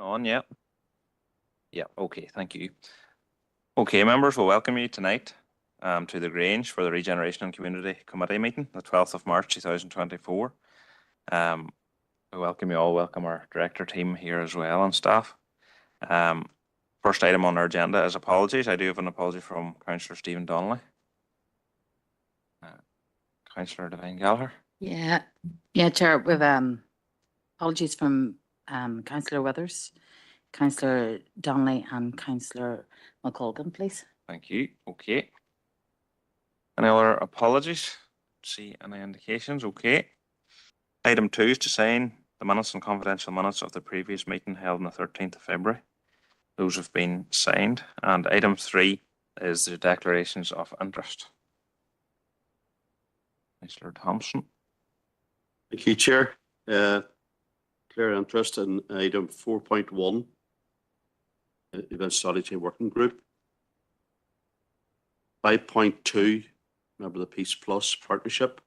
On, yeah. Yeah, okay, thank you. Okay, members, we'll welcome you tonight to the Grange for the Regeneration and Community Committee meeting, the 12th of March 2024. We welcome you all, welcome our director team here as well and staff. First item on our agenda is apologies. I do have an apology from Councillor Stephen Donnelly. Councillor Devine Gallagher. Yeah, Chair, with apologies from Councillor Withers, Councillor Donnelly and Councillor McColgan, please. Thank you. Okay. Any other apologies? See any indications? Okay. Item 2 is to sign the minutes and confidential minutes of the previous meeting held on the 13th of February. Those have been signed. And item 3 is the declarations of interest. Councillor Thompson. Thank you, Chair. Clear interest in item 4.1, Event Strategy Working Group. 5.2, remember the Peace Plus Partnership.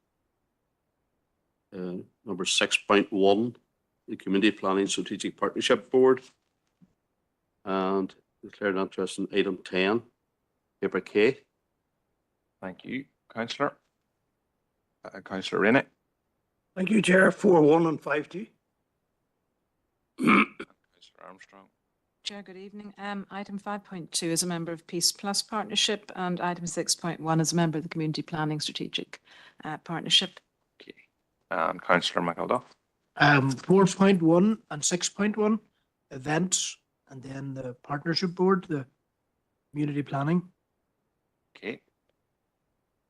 Number 6.1, the Community Planning Strategic Partnership Board. And declared interest in item 10, paper K. Thank you, Councillor. Councillor Rainey. Thank you, Chair. 4.1 and 5.2. Councillor Armstrong. Chair, good evening. Item 5.2 is a member of Peace Plus Partnership, and item 6.1 is a member of the Community Planning Strategic Partnership. Okay. And Councillor McElduff. 4.1 and 6.1, events, and then the partnership board, the community planning. Okay.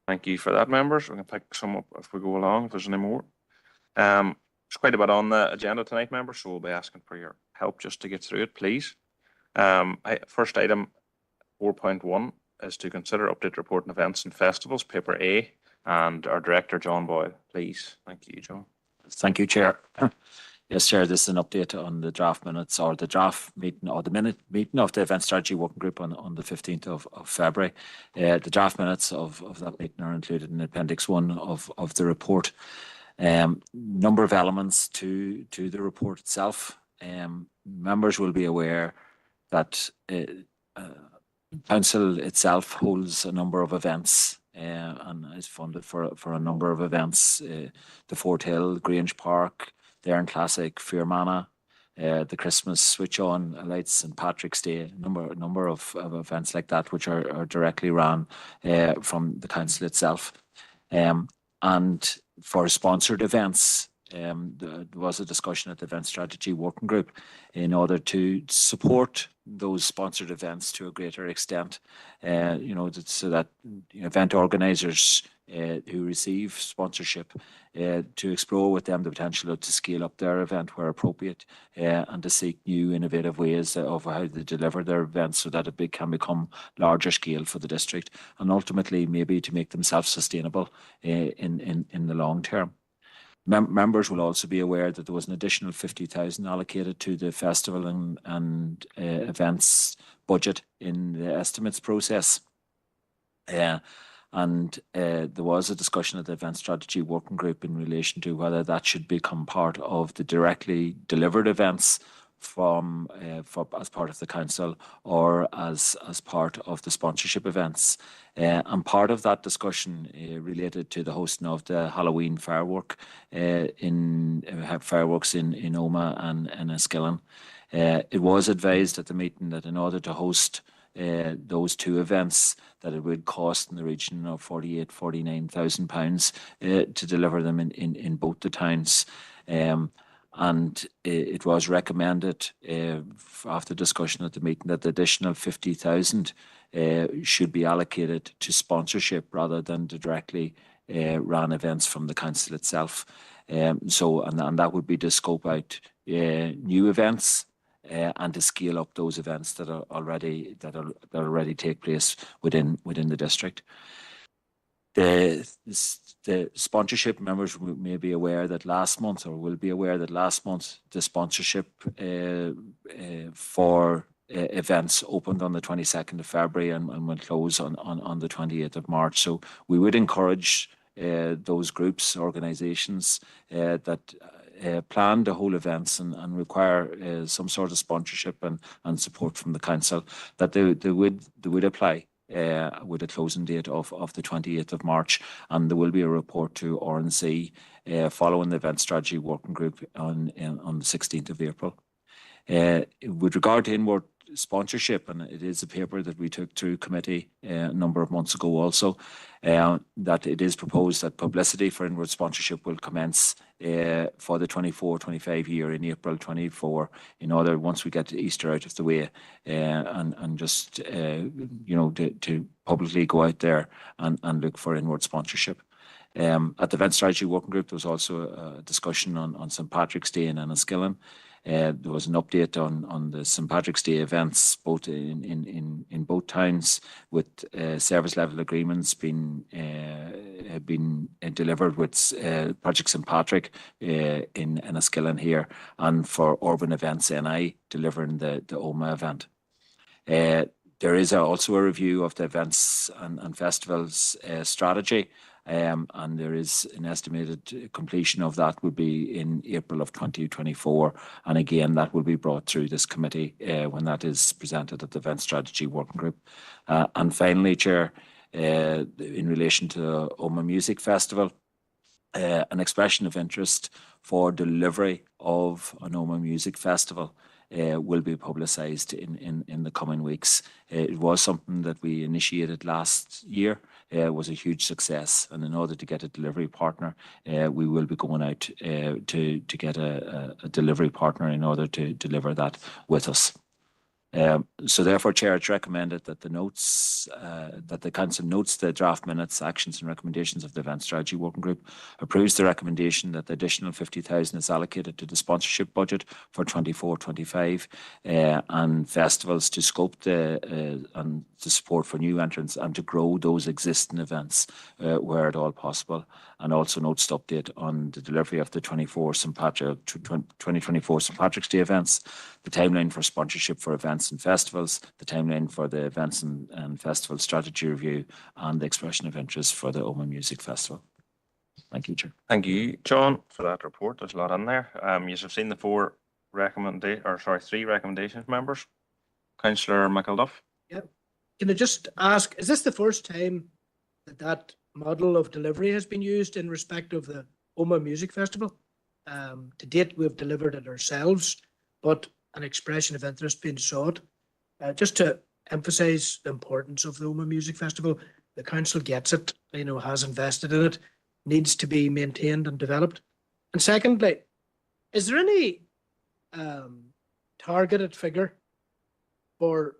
Thank you for that, members. We can pick some up if we go along, if there's any more. There's quite a bit on the agenda tonight, members, so we'll be asking for your help just to get through it, please. First item 4.1 is to consider update report on events and festivals, paper A, and our director, John Boyle, please. Thank you, John. Thank you, Chair. Yes, Chair, this is an update on the draft minutes or the draft meeting or the minute meeting of the Event Strategy Working Group on the 15th of February. The draft minutes of that meeting are included in Appendix 1 of the report. Number of elements to the report itself. Members will be aware that Council itself holds a number of events and is funded for a number of events. The Fort Hill, Grange Park, the Erin Classic, Fearmana, the Christmas Switch On Lights, and Patrick's Day, a number of events like that which are directly run from the Council itself. And for sponsored events, there was a discussion at the Event Strategy Working Group in order to support those sponsored events to a greater extent, so that event organisers who receive sponsorship to explore with them the potential to scale up their event where appropriate, and to seek new innovative ways of how they deliver their events so that it can become larger scale for the district and ultimately maybe to make them self-sustainable in the long term. Members will also be aware that there was an additional 50,000 allocated to the festival and events budget in the estimates process. And there was a discussion at the Event Strategy Working Group in relation to whether that should become part of the directly delivered events as part of the council or as part of the sponsorship events. And part of that discussion related to the hosting of the Halloween fireworks in Omagh and in Enniskillen. It was advised at the meeting that in order to host those two events, that it would cost in the region of £48,000-49,000 to deliver them in both the towns. And it was recommended after discussion at the meeting that the additional 50,000 should be allocated to sponsorship rather than to directly run events from the council itself. And that would be to scope out new events and to scale up those events that already take place within the district. The sponsorship members may be aware that last month, or will be aware that last month, the sponsorship for events opened on the 22nd of February and will close on the 28th of March. So we would encourage those groups, organisations that plan the whole events and require some sort of sponsorship and support from the council, that they would apply with a closing date of the 28th of March, and there will be a report to RNC following the event strategy working group on the 16th of April. With regard to inward sponsorship, and it is a paper that we took through committee a number of months ago also, that it is proposed that publicity for inward sponsorship will commence for the 24-25 year in April 24, in order, once we get Easter out of the way, and just to publicly go out there and look for inward sponsorship. At the event strategy working group, there was also a discussion on St. Patrick's Day in Enniskillen. There was an update on the St. Patrick's Day events, both in both towns, with service level agreements being delivered with Project St. Patrick in Enniskillen here, and for Urban Events NI delivering the OMA event. There is also a review of the events and festivals strategy, and there is an estimated completion of that would be in April of 2024, and again that will be brought through this committee when that is presented at the event strategy working group. And finally, Chair, in relation to the OMA Music Festival, an expression of interest for delivery of an OMA Music Festival will be publicised in the coming weeks. It was something that we initiated last year. It was a huge success, and in order to get a delivery partner, we will be going out to get a delivery partner in order to deliver that with us. So therefore, Chair, it's recommended that the Council notes the draft minutes, actions and recommendations of the event strategy working group, approves the recommendation that the additional 50,000 is allocated to the sponsorship budget for 24-25 and festivals to scope and the support for new entrants and to grow those existing events where at all possible, and also notes the update on the delivery of the 2024 St. Patrick's Day events, the timeline for sponsorship for events and festivals, the timeline for the events and festival strategy review, and the expression of interest for the OMA Music Festival. Thank you, Chair. Thank you, John, for that report. There's a lot in there. You have seen the three recommendations, members. Councillor McElduff. Yep. Can I just ask, is this the first time that model of delivery has been used in respect of the OMA Music Festival? To date, we've delivered it ourselves, but an expression of interest being sought. Just to emphasise the importance of the OMA Music Festival, the council gets it, has invested in it, needs to be maintained and developed. And secondly, is there any targeted figure for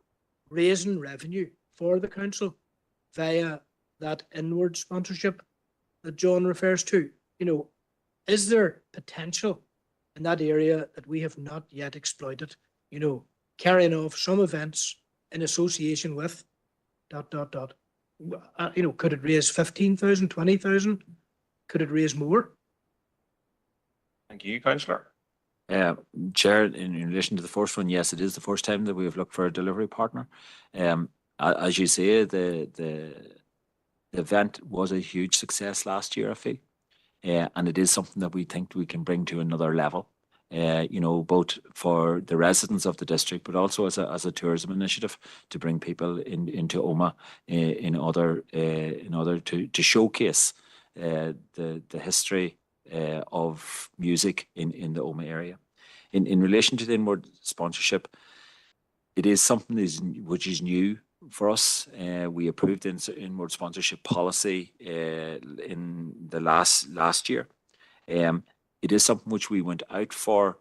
raising revenue for the council via that inward sponsorship that John refers to? Is there potential in that area that we have not yet exploited, carrying off some events in association with ... Could it raise 15,000, 20,000? Could it raise more? Thank you, Councillor. Chair, in relation to the first one, yes, it is the first time that we have looked for a delivery partner. As you say, the event was a huge success last year, I feel. And it is something that we think we can bring to another level, both for the residents of the district, but also as a tourism initiative to bring people into OMA in order to showcase the history of music in the OMA area. In relation to the inward sponsorship, it is something which is new for us. We approved inward sponsorship policy in the last year. It is something which we went out for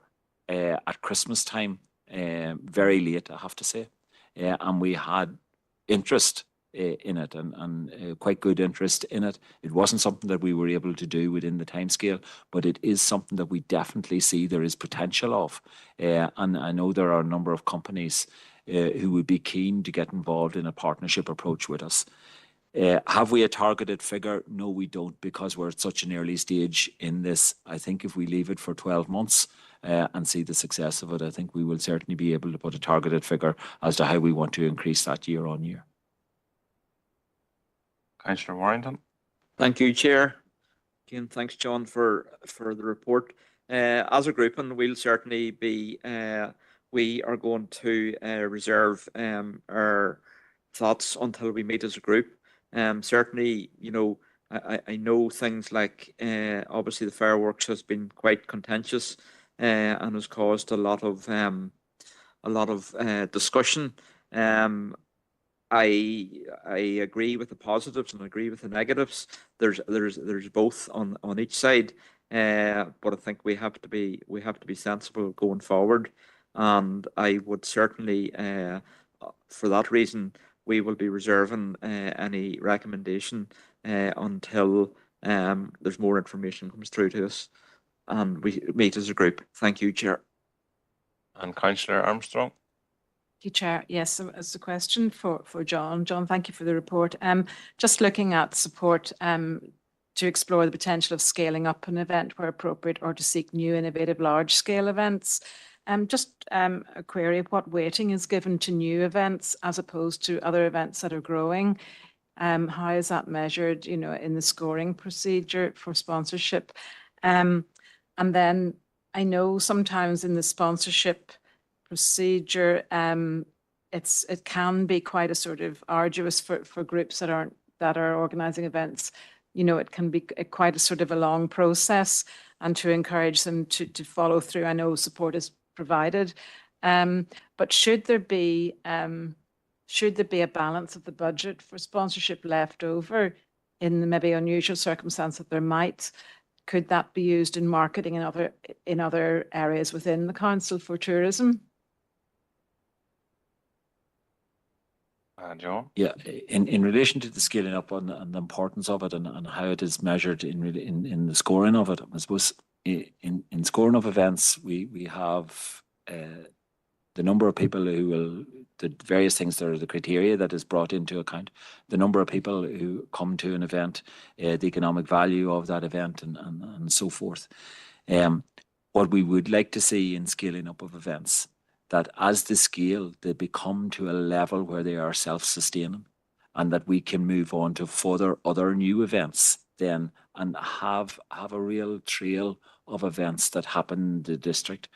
at Christmas time, very late, I have to say, and we had interest in it and quite good interest in it. It wasn't something that we were able to do within the timescale, but it is something that we definitely see there is potential of. And I know there are a number of companies who would be keen to get involved in a partnership approach with us. Have we a targeted figure? No, we don't, because we're at such an early stage in this. I think if we leave it for 12 months and see the success of it, I think we will certainly be able to put a targeted figure as to how we want to increase that year on year. Councillor Warrington. Thank you, Chair. Again, thanks, John, for the report. as a group, and we'll certainly be, we are going to reserve our thoughts until we meet as a group. Certainly, you know, I know things like obviously the fireworks has been quite contentious and has caused a lot of discussion. I agree with the positives and agree with the negatives. There's both on each side, but I think we have to be sensible going forward, and I would certainly, for that reason, we will be reserving any recommendation until there's more information comes through to us, and we meet as a group. Thank you, Chair. And Councillor Armstrong. Thank you, Chair. Yes, so as a question for John. John, thank you for the report. Just looking at support to explore the potential of scaling up an event where appropriate, or to seek new innovative large-scale events. Just a query of what weighting is given to new events as opposed to other events that are growing. How is that measured, you know, in the scoring procedure for sponsorship? And then I know sometimes in the sponsorship procedure, it can be quite a sort of arduous for groups that are organising events. You know, it can be quite a sort of a long process, and to encourage them to follow through. I know support is provided, but should there be a balance of the budget for sponsorship left over in the maybe unusual circumstance that there might? Could that be used in marketing in other areas within the council for tourism? John. Yeah, in relation to the scaling up and the importance of it, and how it is measured in the scoring of it, I suppose in scoring of events, we have the number of people who will, the various things that are the criteria that is brought into account, the number of people who come to an event, the economic value of that event, and so forth. What we would like to see in scaling up of events, that as the scale, they become to a level where they are self-sustaining, and that we can move on to further other new events then, and have a real trail of events that happen in the district,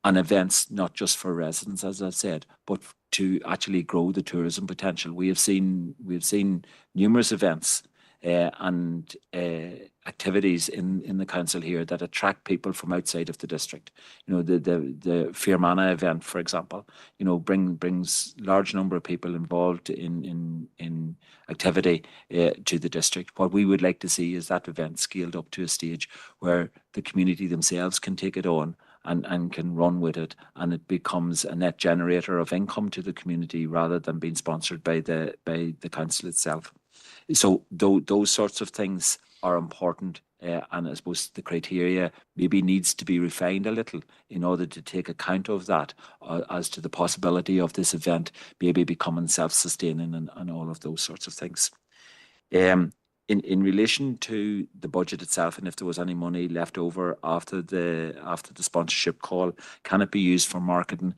and events not just for residents, as I've said, but to actually grow the tourism potential. We've seen numerous events and activities in the council here that attract people from outside of the district. You know, the Fearmana event, for example, you know, brings large number of people involved in activity to the district. What we would like to see is that event scaled up to a stage where the community themselves can take it on and can run with it, and it becomes a net generator of income to the community rather than being sponsored by the council itself. So those sorts of things are important, and I suppose the criteria maybe needs to be refined a little in order to take account of that as to the possibility of this event maybe becoming self-sustaining and all of those sorts of things. In relation to the budget itself, and if there was any money left over after the sponsorship call, can it be used for marketing?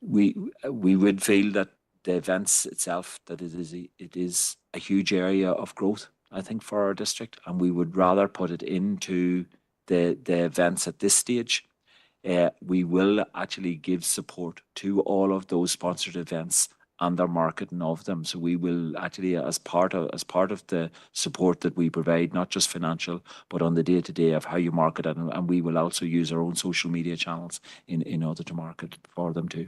We would feel that the events itself, that it is a huge area of growth, I think, for our district, and we would rather put it into the events at this stage. We will actually give support to all of those sponsored events and their marketing of them. So we will actually, as part of the support that we provide, not just financial, but on the day-to-day of how you market it, and we will also use our own social media channels in order to market for them too.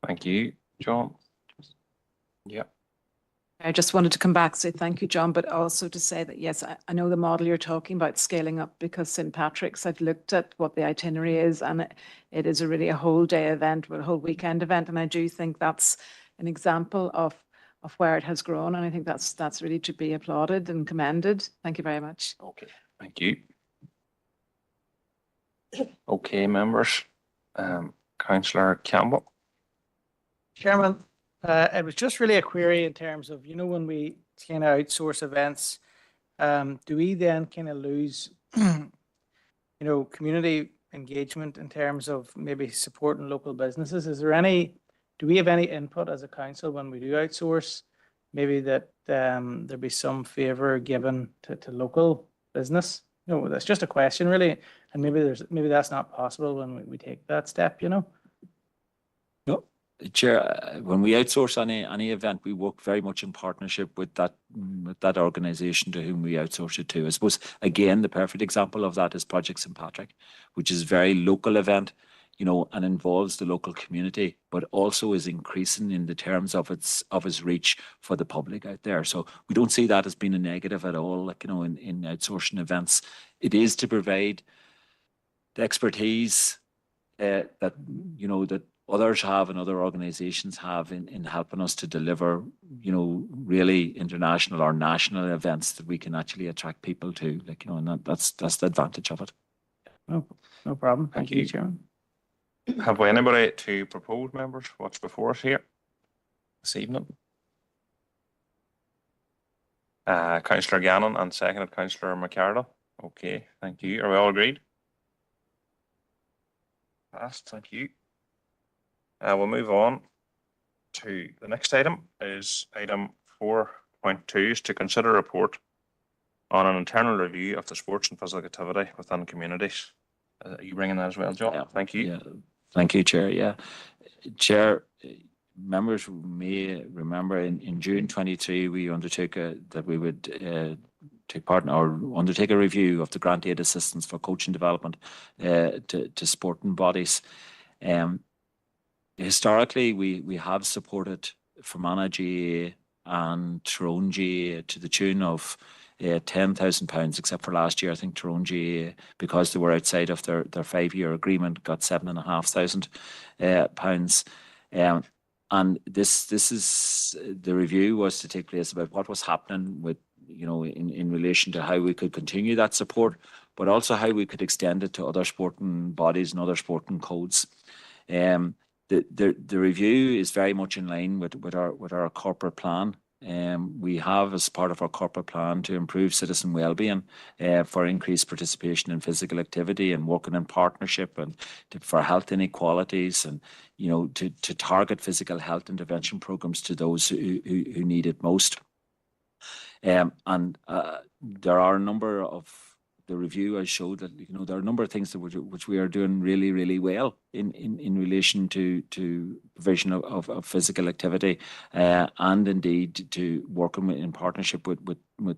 Thank you, John. Yeah. I just wanted to come back and say thank you, John, but also to say that, yes, I know the model you're talking about scaling up, because St. Patrick's, I've looked at what the itinerary is, and it is really a whole day event, a whole weekend event. And I do think that's an example of where it has grown. And I think that's really to be applauded and commended. Thank you very much. Okay, thank you. Okay, members. Councillor Campbell. Chairman, it was just really a query in terms of, you know, when we kind of outsource events, do we then kind of lose, you know, community engagement in terms of maybe supporting local businesses? Do we have any input as a council when we do outsource, maybe that there be some favour given to local business No, that's just a question really, and maybe that's not possible when we take that step, you know? No, Chair, when we outsource any event, we work very much in partnership with that organisation to whom we outsource it to. I suppose, again, the perfect example of that is Project St. Patrick, which is a very local event, you know, and involves the local community, but also is increasing in the terms of its reach for the public out there. So we don't see that as being a negative at all, like, you know, in outsourcing events. It is to provide the expertise that, you know, that others have and other organizations have in helping us to deliver, you know, really international or national events that we can actually attract people to, like, you know, and that's the advantage of it. No problem. Thank you, you. Chairman. Have we anybody to propose, members? What's before us here this evening? Councillor Gannon and seconded Councillor McCardle. Okay, thank you. Are we all agreed? Passed, thank you. We'll move on to the next item. Is item 4.2 is to consider a report on an internal review of the sports and physical activity within communities. Are you bringing that as well, John? Yeah. Thank you. Yeah. Thank you, Chair. Yeah. Chair, members may remember in June 23, we undertook that we would take part in or undertake a review of the grant aid assistance for coaching development to sporting bodies. Historically, we have supported Fermanagh GAA and Tyrone GAA to the tune of £10,000, except for last year. I think Tyrone GAA, because they were outside of their 5-year agreement, got £7,500. And this is the review was to take place about what was happening with, you know, in relation to how we could continue that support, but also how we could extend it to other sporting bodies and other sporting codes. The review is very much in line with our corporate plan. We have, as part of our corporate plan, to improve citizen wellbeing for increased participation in physical activity and working in partnership and for health inequalities, and, you know, to target physical health intervention programs to those who need it most. And there are a number of, the review has showed that, you know, there are a number of things that which we are doing really, really well in relation to provision of physical activity, and indeed to working in partnership with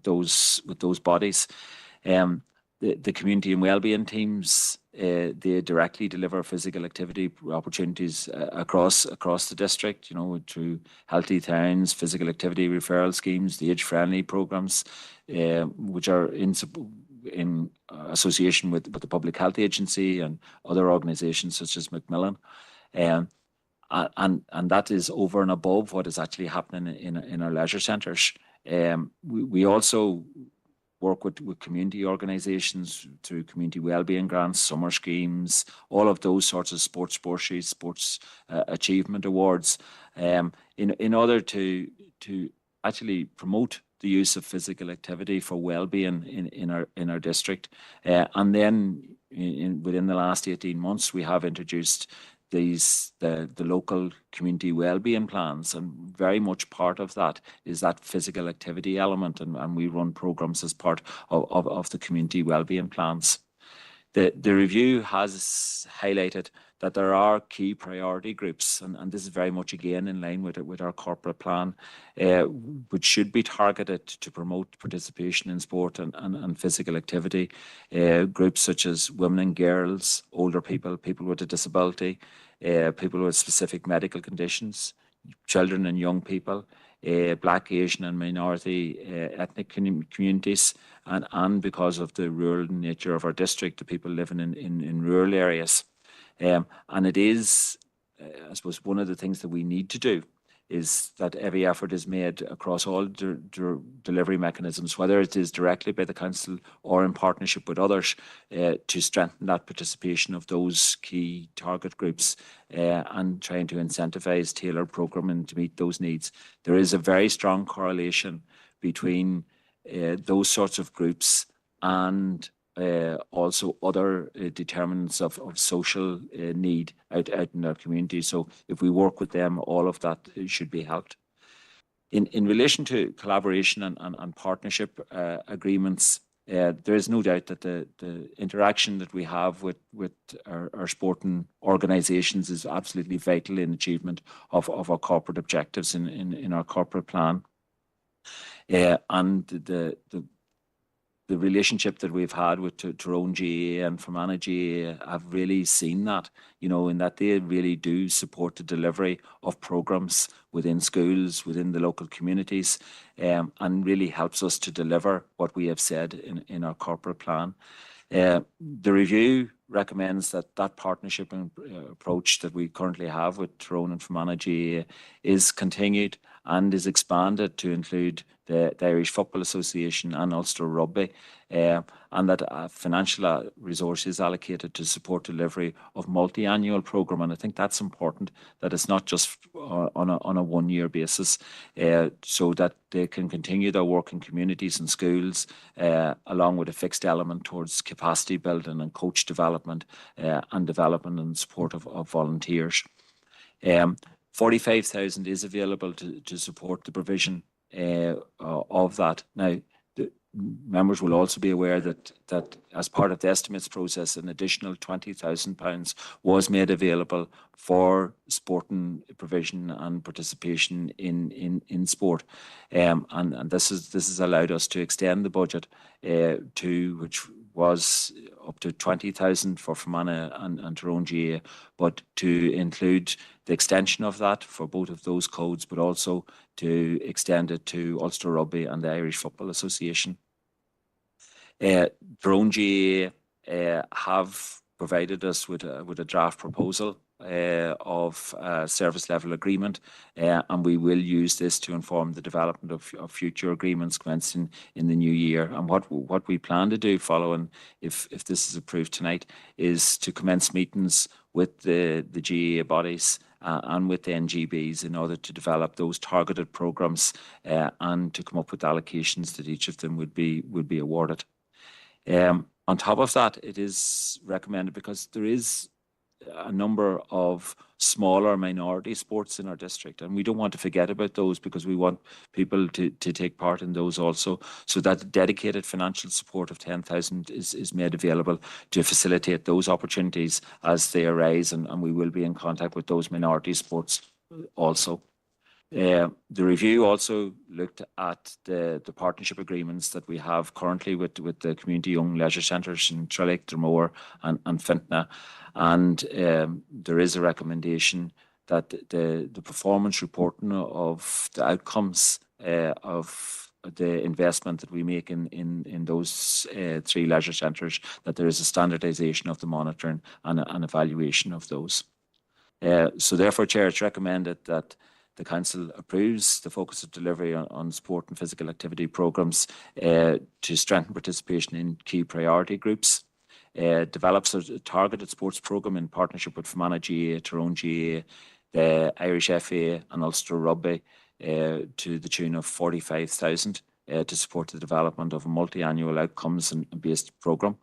those bodies. The community and wellbeing teams, they directly deliver physical activity opportunities across the district, you know, through healthy towns, physical activity referral schemes, the age-friendly programs, which are in association with the Public Health Agency and other organisations such as Macmillan. And that is over and above what is actually happening in our leisure centres. We also work with community organisations through community wellbeing grants, summer schemes, all of those sorts of sports bursaries, sports achievement awards, in order to actually promote the use of physical activity for well-being in our district. And then within the last 18 months, we have introduced the local community wellbeing plans, and very much part of that is that physical activity element, and we run programs as part of the community wellbeing plans. The review has highlighted that there are key priority groups, and this is very much again in line with our corporate plan, which should be targeted to promote participation in sport and physical activity. Groups such as women and girls, older people, people with a disability, people with specific medical conditions, children and young people, Black, Asian and minority ethnic communities, and because of the rural nature of our district, the people living in rural areas. And it is, I suppose, one of the things that we need to do is that every effort is made across all delivery mechanisms, whether it is directly by the council or in partnership with others, to strengthen that participation of those key target groups, and trying to incentivise tailored programming to meet those needs. There is a very strong correlation between those sorts of groups and also other determinants of social need out in our community. So if we work with them, all of that should be helped. In relation to collaboration and partnership agreements, there is no doubt that the interaction that we have with our sporting organisations is absolutely vital in achievement of our corporate objectives in our corporate plan. And the relationship that we've had with Tyrone GAA and Fermanagh GAA have really seen that, you know, in that they really do support the delivery of programmes within schools, within the local communities, and really helps us to deliver what we have said in our corporate plan. The review recommends that partnership and approach that we currently have with Tyrone and Fermanagh GAA is continued and is expanded to include the Irish Football Association and Ulster Rugby, and that financial resources allocated to support delivery of multi-annual programme. And I think that's important, that it's not just on a one-year basis, so that they can continue their work in communities and schools, along with a fixed element towards capacity building and coach development, and development and support of volunteers. 45,000 is available to support the provision of that. Now, the members will also be aware that as part of the estimates process, an additional £20,000 was made available for sporting provision and participation in sport, and this has allowed us to extend the budget to which was up to 20,000 for Fermanagh and Tyrone GAA, but to include the extension of that for both of those codes, but also to extend it to Ulster Rugby and the Irish Football Association. Tyrone GAA have provided us with a draft proposal of a service level agreement, and we will use this to inform the development of future agreements commencing in the new year. And what we plan to do following, if this is approved tonight, is to commence meetings with the GAA bodies and with the NGBs in order to develop those targeted programmes, and to come up with allocations that each of them would be awarded. On top of that, it is recommended, because there is a number of smaller minority sports in our district, and we don't want to forget about those, because we want people to take part in those also. So that dedicated financial support of 10,000 is made available to facilitate those opportunities as they arise, and we will be in contact with those minority sports also. The review also looked at the partnership agreements that we have currently with the community young leisure centres in Trillick, Dromore and Fintna, and there is a recommendation that the performance reporting of the outcomes of the investment that we make in those three leisure centres, that there is a standardisation of the monitoring and evaluation of those. So therefore, Chair, it's recommended that the Council approves the focus of delivery on sport and physical activity programmes to strengthen participation in key priority groups, develops a targeted sports programme in partnership with Fermanagh GAA, Tyrone GAA, the Irish FA and Ulster Rugby to the tune of 45,000 to support the development of a multi-annual outcomes and based programme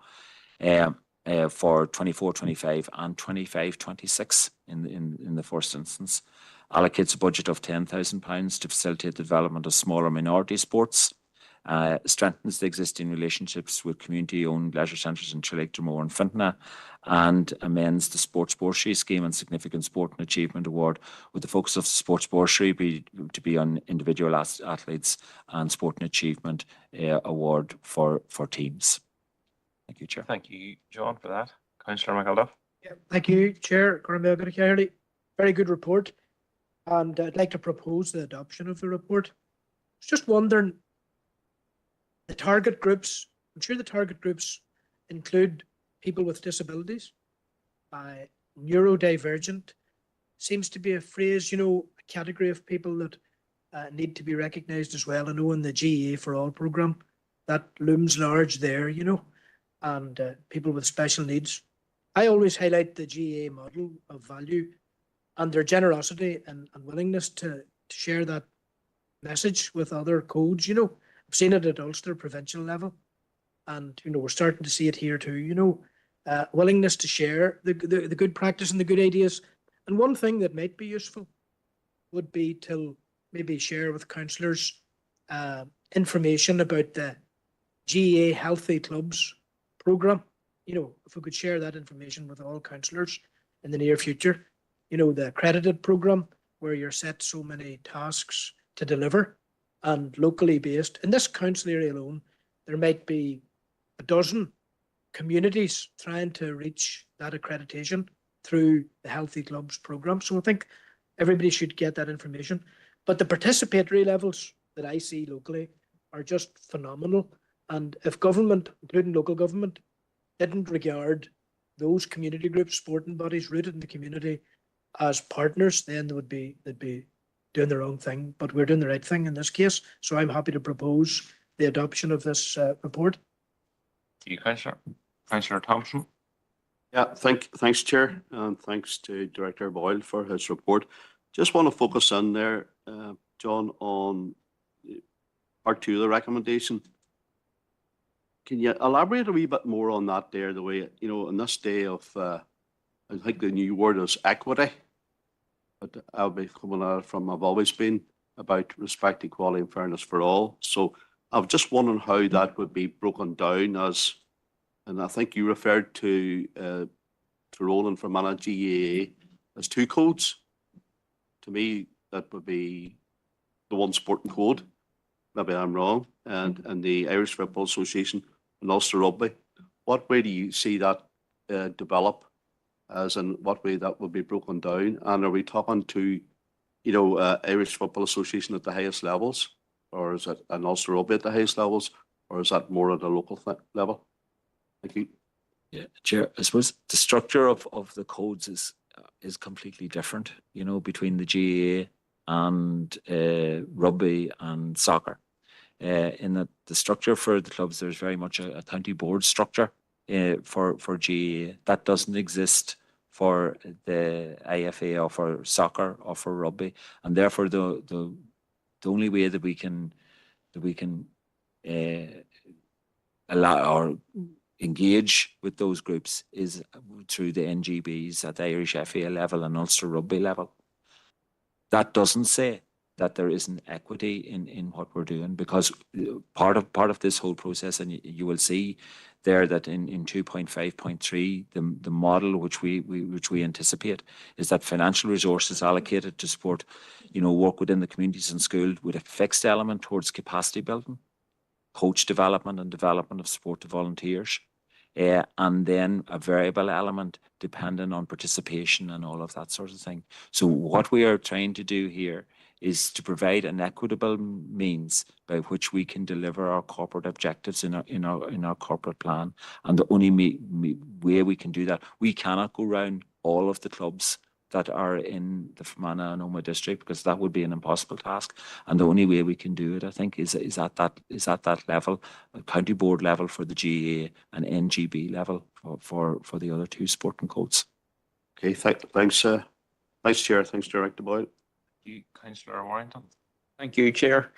for 24-25 and 25-26 in the first instance. Allocates a budget of £10,000 to facilitate the development of smaller minority sports, strengthens the existing relationships with community-owned leisure centres in Trillick, Dromore and Fintna, and amends the Sports Bursary Scheme and Significant Sport and Achievement Award, with the focus of the Sports Bursary to be on individual athletes and Sport and Achievement Award for teams. Thank you, Chair. Thank you, John, for that. Councillor McElduff. Yeah, thank you, Chair. Very good report. And I'd like to propose the adoption of the report. I was just wondering, the target groups, I'm sure the target groups include people with disabilities, neurodivergent, seems to be a phrase, a category of people that need to be recognised as well. I know in the GAA for All programme, that looms large there, and people with special needs. I always highlight the GAA model of value and their generosity and willingness to share that message with other codes. I've seen it at Ulster provincial level, and we're starting to see it here too. Willingness to share the good practice and the good ideas. And one thing that might be useful would be to maybe share with councillors information about the GAA Healthy Clubs program. You know, if we could share that information with all councillors in the near future. You know, the accredited program where you're set so many tasks to deliver and locally based. In this council area alone, there might be a dozen communities trying to reach that accreditation through the Healthy Clubs program. So I think everybody should get that information. But the participatory levels that I see locally are just phenomenal. And if government, including local government, didn't regard those community groups, sporting bodies rooted in the community as partners, then they'd be doing the wrong thing. But we're doing the right thing in this case. So I'm happy to propose the adoption of this report. You, Councillor. Councillor Thompson. Yeah, thanks, Chair, and thanks to Director Boyle for his report. Just want to focus in there, John, on part 2 of the recommendation. Can you elaborate a wee bit more on that there, the way, you know, in this day of, I think the new word is equity, but I'll be coming at it from, I've always been about respect, equality and fairness for all. So I'm just wondering how that would be broken down as, and I think you referred to Tyrone and Fermanagh GAA as 2 codes. To me, that would be the one sporting code. Maybe I'm wrong. And the Irish Football Association and Ulster Rugby. What way do you see that develop? As in what way that would be broken down? And are we talking to, you know, Irish Football Association at the highest levels? Or is it an Ulster Rugby at the highest levels? Or is that more at a local level? Thank you. Yeah, Chair, I suppose the structure of the codes is completely different, you know, between the GAA and rugby and soccer. In that the structure for the clubs, there's very much a county board structure for GAA. That doesn't exist for the IFA or for soccer or for rugby, and therefore the only way that we can allow or engage with those groups is through the NGBs at the Irish FA level and Ulster Rugby level. That doesn't say that there isn't equity in what we're doing, because part of this whole process, and you will see there that in 2.5.3, the model which we anticipate is that financial resources allocated to support, you know, work within the communities and schools with a fixed element towards capacity building, coach development and development of sport to volunteers, and then a variable element depending on participation and all of that sort of thing. So what we are trying to do here is to provide an equitable means by which we can deliver our corporate objectives in our corporate plan. And the only way we can do that, we cannot go around all of the clubs that are in the Fermanagh and Omagh district, because that would be an impossible task. And the only way we can do it, I think, is at that level, county board level for the GAA and NGB level for the other 2 sporting codes. Okay, thanks, Chair. Thanks, Director Boyle. You, Councillor Warrington. Thank you, Chair.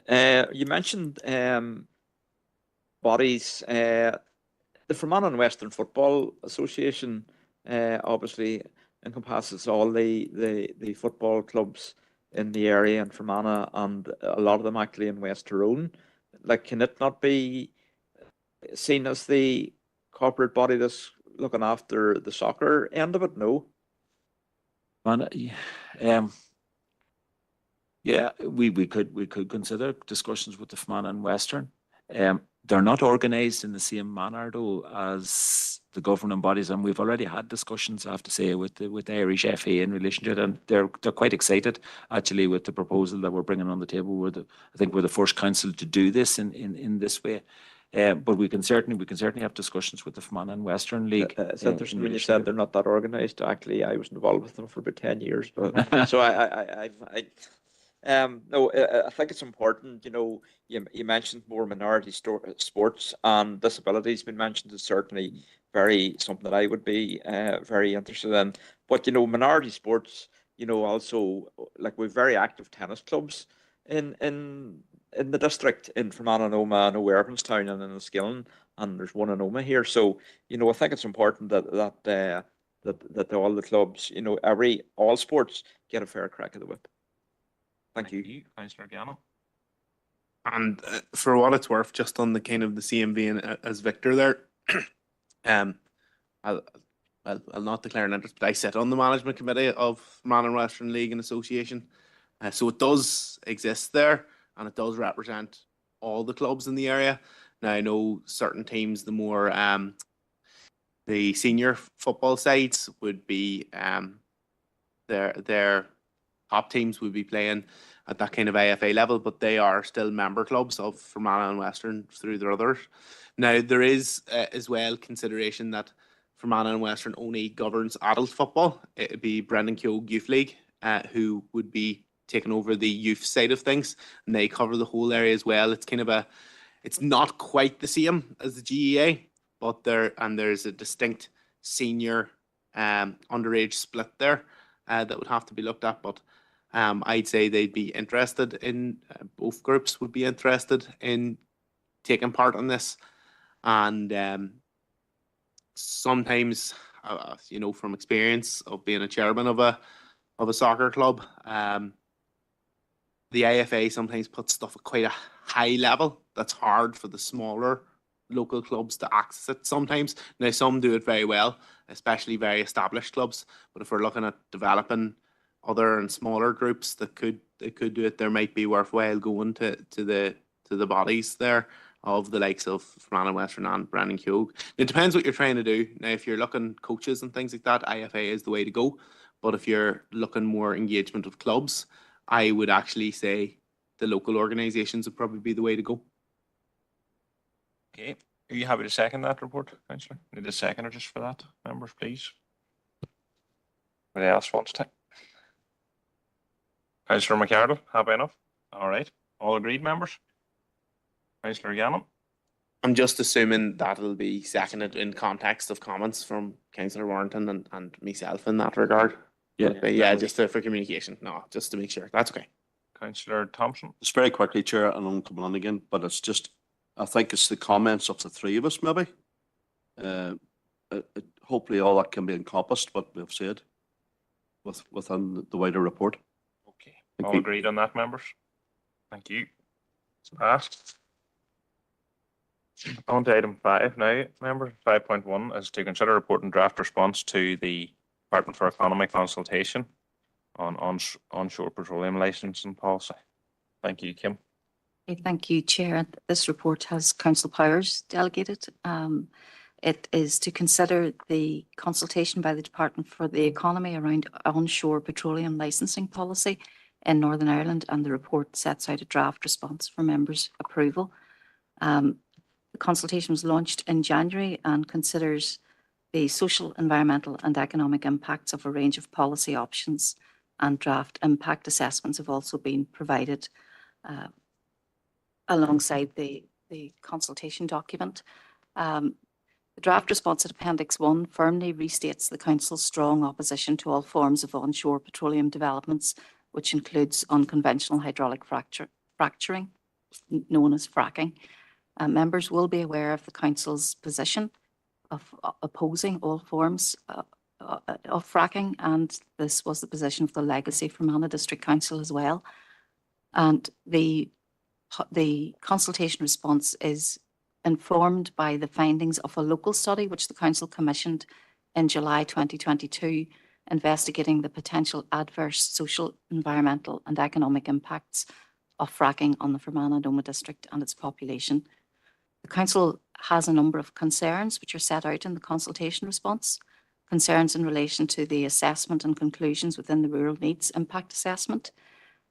You mentioned bodies. The Fermanagh and Western Football Association obviously encompasses all the football clubs in the area in Fermanagh, and a lot of them actually in West Tyrone. Like, can it not be seen as the corporate body that's looking after the soccer end of it? No. Yeah, we could consider discussions with the Fermanagh and Western. They're not organised in the same manner though as the governing bodies, and we've already had discussions, I have to say, with the Irish FA in relation to it, and they're quite excited actually with the proposal that we're bringing on the table. I think we're the first council to do this in this way. But we can certainly have discussions with the Fermanagh and Western League. It's interesting when you said they're not that organised. Actually, I was involved with them for about 10 years, but so no, I think it's important. You know, you mentioned more minority sports, and disabilities been mentioned is certainly something that I would be very interested in. But you know, minority sports, you know, also like we've very active tennis clubs in the district in Fermanagh and Omagh, and Ervinstown and in Enniskillen, and there's one in Omagh here. So you know, I think it's important that all the clubs, you know, all sports get a fair crack of the whip. Thank you. Councillor Gannon. And for what it's worth, just on the kind of the same vein as Victor there, um, I'll, I'll not declare an interest, but I sit on the management committee of Man and Western League and Association. So it does exist there, and it does represent all the clubs in the area. Now I know certain teams, the more the senior football sides would be their top teams would be playing at that kind of AFA level, but they are still member clubs of Fermanagh and Western through their others. Now there is as well consideration that Fermanagh and Western only governs adult football. It'd be Brendan Keogh Youth League who would be taking over the youth side of things, and they cover the whole area as well. It's kind of it's not quite the same as the GEA, but there's a distinct senior underage split there that would have to be looked at. But I'd say they'd be interested in, both groups would be interested in taking part in this. And sometimes, you know, from experience of being a chairman of a soccer club, the AFA sometimes puts stuff at quite a high level that's hard for the smaller local clubs to access it sometimes. Now, some do it very well, especially very established clubs. But if we're looking at developing other and smaller groups that could do it, there might be worthwhile going to the bodies there of the likes of Fermanagh Western and Brendan Keogh. It depends what you're trying to do. Now, if you're looking coaches and things like that, IFA is the way to go. But if you're looking more engagement with clubs, I would actually say the local organisations would probably be the way to go. Okay, are you happy to second that report, Councillor? Need a seconder just for that, members, please. Anybody else wants to? Councillor McArdle, happy enough? All right, all agreed, members? Councillor Gannon? I'm just assuming that it'll be seconded in context of comments from Councillor Warrington and myself in that regard. Yeah, just for communication. No, just to make sure. That's okay. Councillor Thompson? Just very quickly, Chair, and I'm coming on again, but it's just, I think it's the comments of the three of us, maybe. Hopefully all that can be encompassed, what we've said within the wider report. Okay, all agreed on that, members? Thank you. It's passed. On to item 5 now, members. 5.1 is to consider report and draft response to the Department for Economic consultation on onshore petroleum licensing policy. Thank you, Kim. Okay, thank you, Chair. This report has council powers delegated. It is to consider the consultation by the Department for the Economy around onshore petroleum licensing policy in Northern Ireland, and the report sets out a draft response for members' approval. The consultation was launched in January and considers the social, environmental and economic impacts of a range of policy options, and draft impact assessments have also been provided alongside the consultation document. The draft response at Appendix 1 firmly restates the Council's strong opposition to all forms of onshore petroleum developments, which includes unconventional hydraulic fracturing, known as fracking. Members will be aware of the Council's position of opposing all forms of fracking, and this was the position of the legacy Fermanagh District Council as well. And the consultation response is informed by the findings of a local study which the Council commissioned in July 2022, investigating the potential adverse social, environmental and economic impacts of fracking on the Fermanagh district and its population. The Council has a number of concerns which are set out in the consultation response. Concerns in relation to the assessment and conclusions within the Rural Needs Impact Assessment.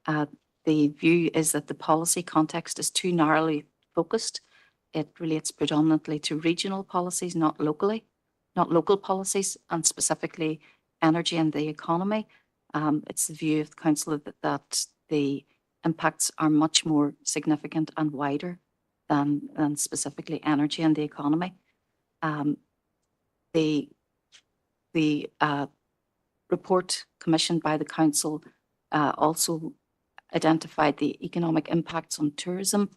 The view is that the policy context is too narrowly focused. It relates predominantly to regional policies, not local policies, and specifically energy and the economy. It's the view of the Council that the impacts are much more significant and wider than specifically energy and the economy. The report commissioned by the Council also identified the economic impacts on tourism,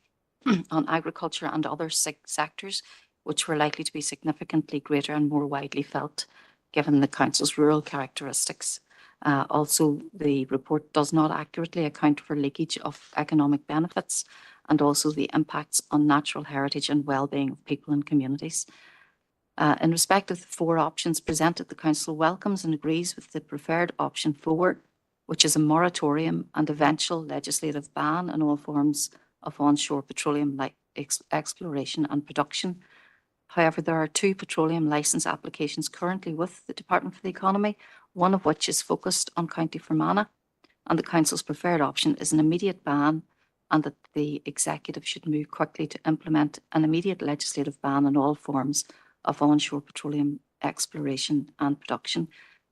on agriculture and other sectors, which were likely to be significantly greater and more widely felt, given the Council's rural characteristics. Also, the report does not accurately account for leakage of economic benefits, and also the impacts on natural heritage and well-being of people and communities. In respect of the 4 options presented, the Council welcomes and agrees with the preferred option 4, which is a moratorium and eventual legislative ban on all forms of onshore petroleum exploration and production. However, there are 2 petroleum licence applications currently with the Department for the Economy, one of which is focused on County Fermanagh, and the Council's preferred option is an immediate ban, and that the Executive should move quickly to implement an immediate legislative ban on all forms of onshore petroleum exploration and production.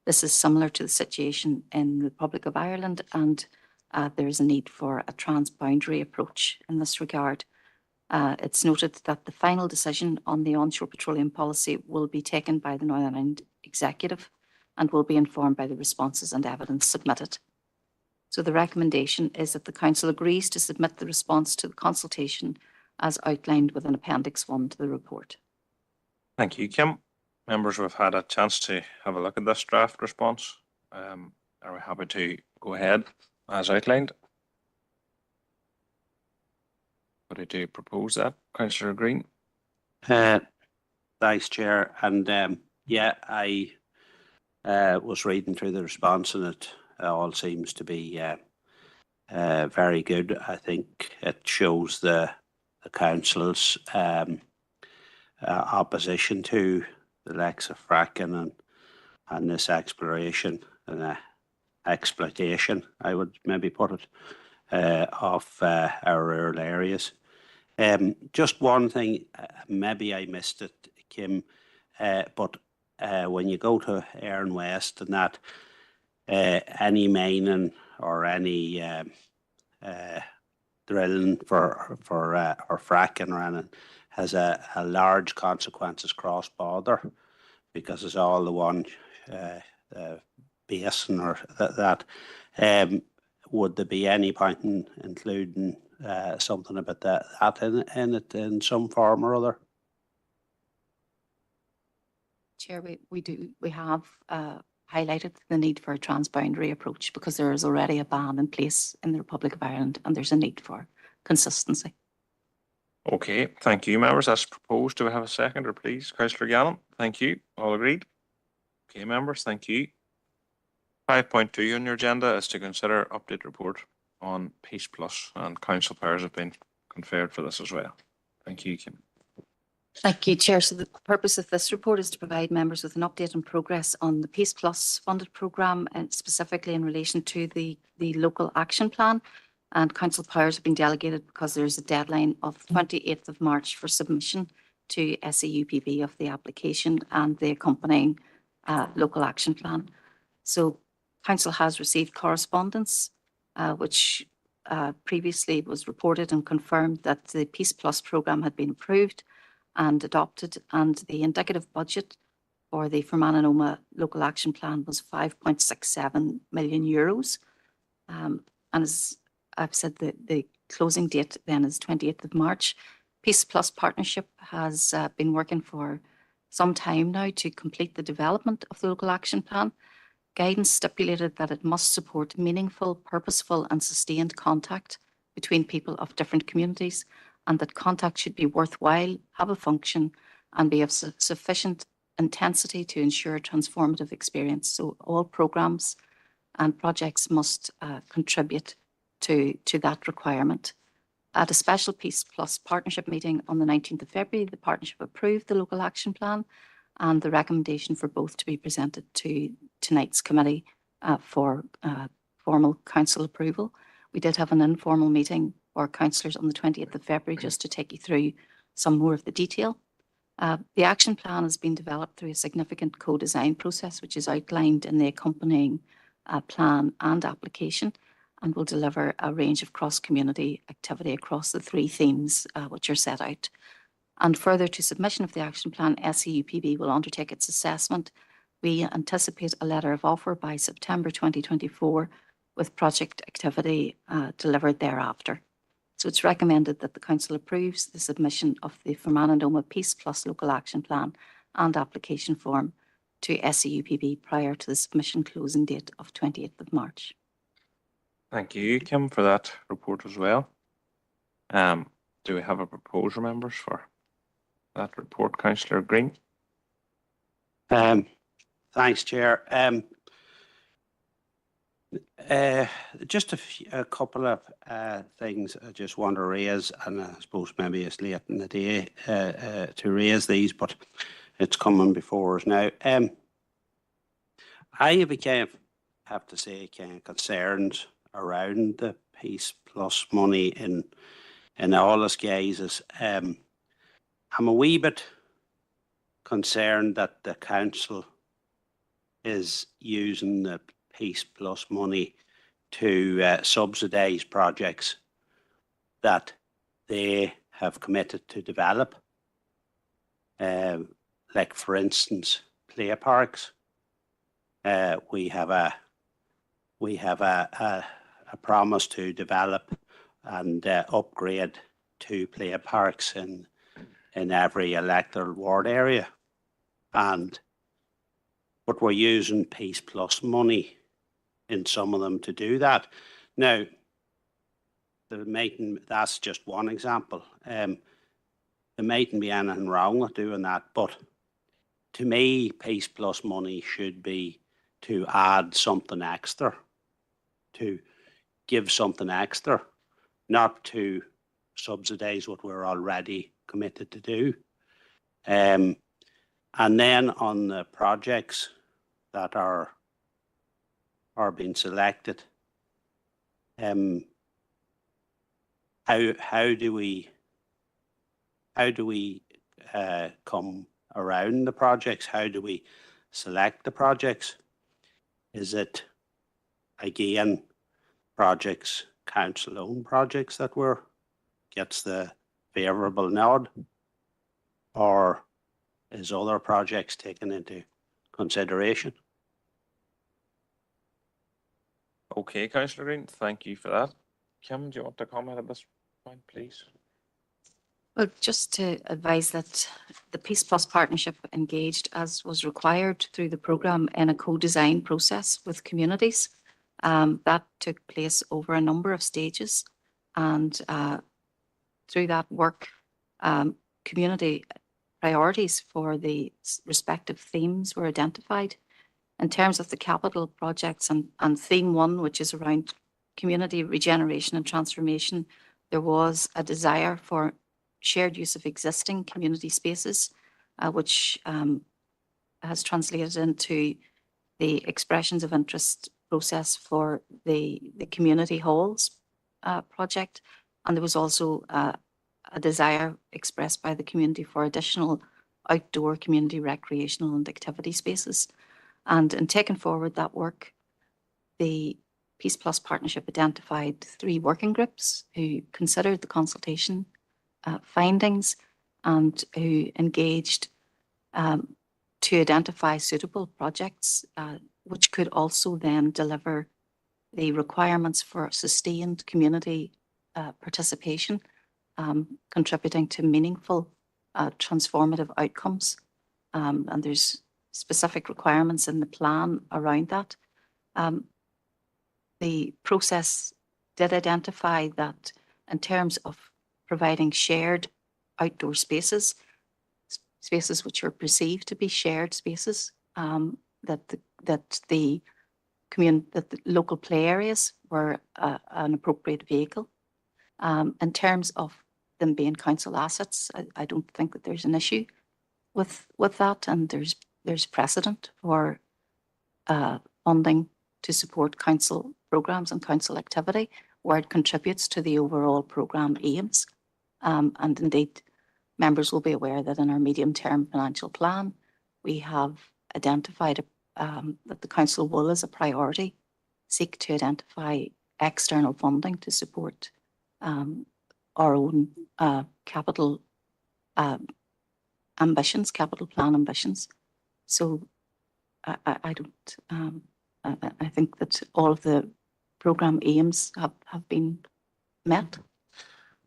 This is similar to the situation in the Republic of Ireland, and there is a need for a transboundary approach in this regard. It's noted that the final decision on the onshore petroleum policy will be taken by the Northern Ireland Executive and will be informed by the responses and evidence submitted. So the recommendation is that the Council agrees to submit the response to the consultation as outlined within Appendix 1 to the report. Thank you, Kim. Members, we've had a chance to have a look at this draft response. Are we happy to go ahead as outlined? Would I propose that, Councillor Green? Thanks, Chair. And yeah, I was reading through the response, and it all seems to be very good. I think it shows the Council's opposition to the likes of fracking and this exploration and exploitation, I would maybe put it, of our rural areas. Just one thing, maybe I missed it, Kim, but when you go to Aaron West and that, any mining or any drilling for or fracking or anything has a large consequences cross-border, because it's all the one basin or that. Would there be any point in including something about that in it in some form or other? Chair, we have highlighted the need for a transboundary approach because there is already a ban in place in the Republic of Ireland, and there's a need for consistency. Okay, thank you, members. As proposed, do we have a seconder, please? Councillor Gallant, thank you. All agreed? Okay, members, thank you. 5.2 on your agenda is to consider update report on Peace Plus, and council powers have been conferred for this as well. Thank you, Kim. Thank you, Chair. So the purpose of this report is to provide members with an update on progress on the Peace Plus funded programme, and specifically in relation to the local action plan. And council powers have been delegated because there's a deadline of 28th of March for submission to SEUPB of the application and the accompanying local action plan. So council has received correspondence which previously was reported and confirmed that the Peace Plus programme had been approved and adopted, and the indicative budget for the Fermanagh and Omagh local action plan was €5.67 million. And as I've said, the closing date then is 28th of March. Peace Plus Partnership has been working for some time now to complete the development of the local action plan. Guidance stipulated that it must support meaningful, purposeful and sustained contact between people of different communities, and that contact should be worthwhile, have a function and be of sufficient intensity to ensure a transformative experience. So all programmes and projects must contribute to that requirement. At a special Peace Plus Partnership meeting on the 19th of February, the partnership approved the local action plan and the recommendation for both to be presented to tonight's committee for formal council approval. We did have an informal meeting for councillors on the 20th of February just to take you through some more of the detail. The action plan has been developed through a significant co-design process, which is outlined in the accompanying plan and application, and will deliver a range of cross-community activity across the 3 themes which are set out. And further to submission of the action plan, SEUPB will undertake its assessment. We anticipate a letter of offer by September 2024, with project activity delivered thereafter. So it's recommended that the council approves the submission of the Fermanagh and Omagh Peace Plus local action plan and application form to SEUPB prior to the submission closing date of 28th of March. Thank you, Kim, for that report as well. Do we have a proposal, members, for that report, Councillor Green? Thanks, Chair. Just a couple of things I just want to raise, and I suppose maybe it's late in the day to raise these, but it's coming before us now. I have to say, kind of concerns around the Peace Plus money in all its guises. I'm a wee bit concerned that the council is using the Peace Plus money to subsidise projects that they have committed to develop. Like, for instance, play parks. We have a promise to develop and upgrade 2 play parks in every electoral ward area, but we're using Peace Plus money in some of them to do that. Now, that's just one example. There mightn't be anything wrong with doing that, but to me, Peace Plus money should be to add something extra, to give something extra, not to subsidise what we're already committed to do. And then on the projects that are being selected, how do we come around the projects? How do we select the projects? Is it, again, projects, council-owned projects that gets the favourable nod, or is other projects taken into consideration? Okay, Councillor Green, thank you for that. Kim, do you want to comment at this point, please? Well, just to advise that the Peace Plus partnership engaged, as was required through the programme, in a co-design process with communities. That took place over a number of stages, and through that work, community priorities for the respective themes were identified. In terms of the capital projects and theme 1, which is around community regeneration and transformation, there was a desire for shared use of existing community spaces, which has translated into the expressions of interest process for the community halls project. And there was also a desire expressed by the community for additional outdoor community recreational and activity spaces. And in taking forward that work, the Peace Plus partnership identified 3 working groups who considered the consultation findings and who engaged to identify suitable projects which could also then deliver the requirements for sustained community participation, contributing to meaningful transformative outcomes. And there's specific requirements in the plan around that. The process did identify that in terms of providing shared outdoor spaces, spaces which are perceived to be shared spaces, that the local play areas were an appropriate vehicle. In terms of them being council assets, I don't think that there's an issue with that, and there's precedent for funding to support council programmes and council activity where it contributes to the overall programme aims. And indeed, members will be aware that in our medium-term financial plan, we have identified that the council will, as a priority, seek to identify external funding to support our own capital ambitions, capital plan ambitions. So I don't, I think that all of the programme aims have been met.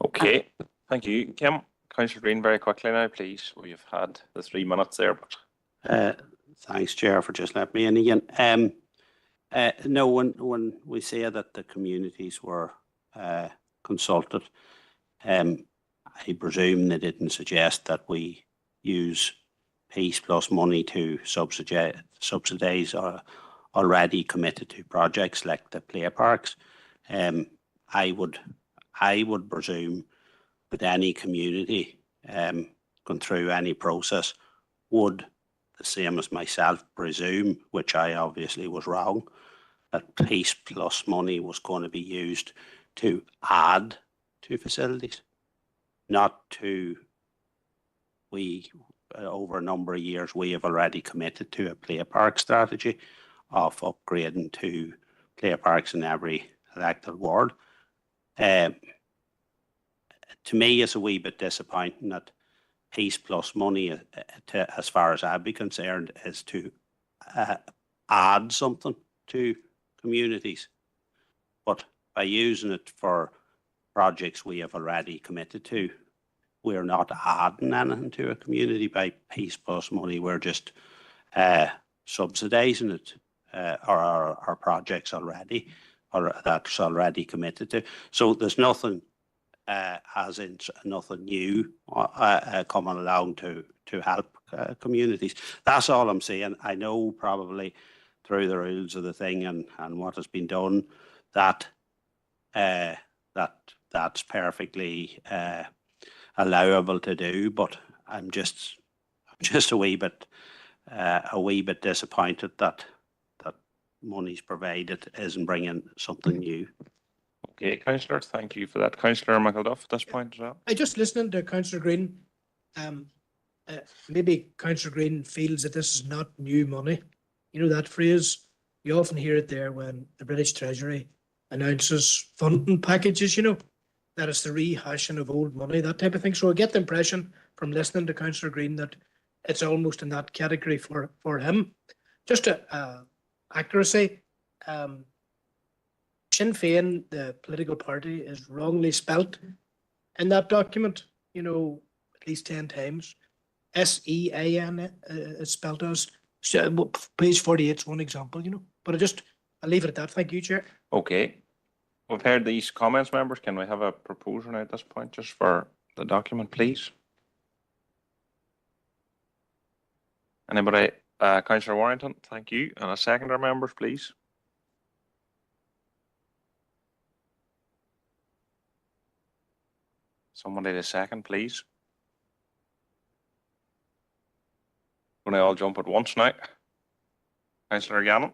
Okay, thank you, Kim. Councillor Green, very quickly now, please. We've had the 3 minutes there, but Thanks, Chair, for just letting me in again. No, when we say that the communities were consulted, I presume they didn't suggest that we use Peace Plus money to subsidize already committed to projects like the play parks. I would presume that any community going through any process would, the same as myself, presume, which I obviously was wrong, that Peace Plus money was going to be used to add to facilities, not to, over a number of years, we have already committed to a play park strategy of upgrading to play parks in every elected ward. To me, it's a wee bit disappointing that Peace Plus money, as far as I'd be concerned, is to add something to communities. But by using it for projects we have already committed to, we're not adding anything to a community by Peace Plus money. We're just subsidising it, or our projects already, or that's already committed to. So there's nothing, as in nothing new coming along to help communities. That's all I'm saying. I know probably through the rules of the thing and what has been done that that's perfectly allowable to do, but I'm just a wee bit disappointed that money's provided isn't bringing something new. Okay, Councillor, thank you for that. Councillor McElduff at this point as well. I just listening to Councillor Green. Maybe Councillor Green feels that this is not new money. You know that phrase, you often hear it there when the British Treasury announces funding packages, you know, that it's the rehashing of old money, that type of thing. So I get the impression from listening to Councillor Green that it's almost in that category for him. Just accuracy, Sinn Féin, the political party, is wrongly spelt in that document, you know, at least 10 times. SEAN is spelled as, page 48 is one example, you know, but I'll leave it at that. Thank you, Chair. Okay. We've heard these comments, members. Can we have a proposal now at this point just for the document, please? Anybody? Councillor Warrington, thank you. And a seconder, members, please. Somebody to second, please. Going to all jump at once now. Councillor Gannon.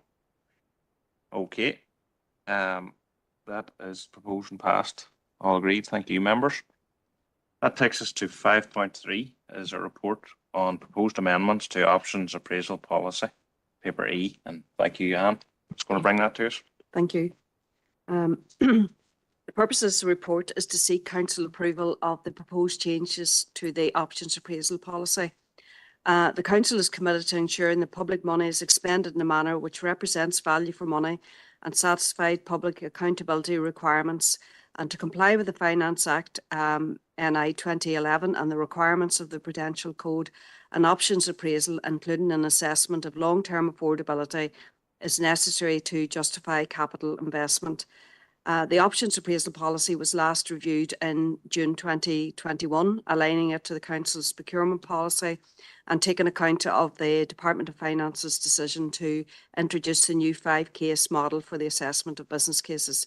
Okay. That is proposed and passed. All agreed. Thank you, members. That takes us to 5.3 is a report on proposed amendments to options appraisal policy, paper E. And thank you, Anne. It's going to bring that to us. Thank you. The purpose of this report is to seek council approval of the proposed changes to the options appraisal policy. The council is committed to ensuring that public money is expended in a manner which represents value for money and satisfied public accountability requirements, and to comply with the Finance Act NI 2011 and the requirements of the Prudential Code. An options appraisal, including an assessment of long-term affordability, is necessary to justify capital investment. The options appraisal policy was last reviewed in June 2021, aligning it to the Council's procurement policy and taking account of the Department of Finance's decision to introduce a new 5-case model for the assessment of business cases.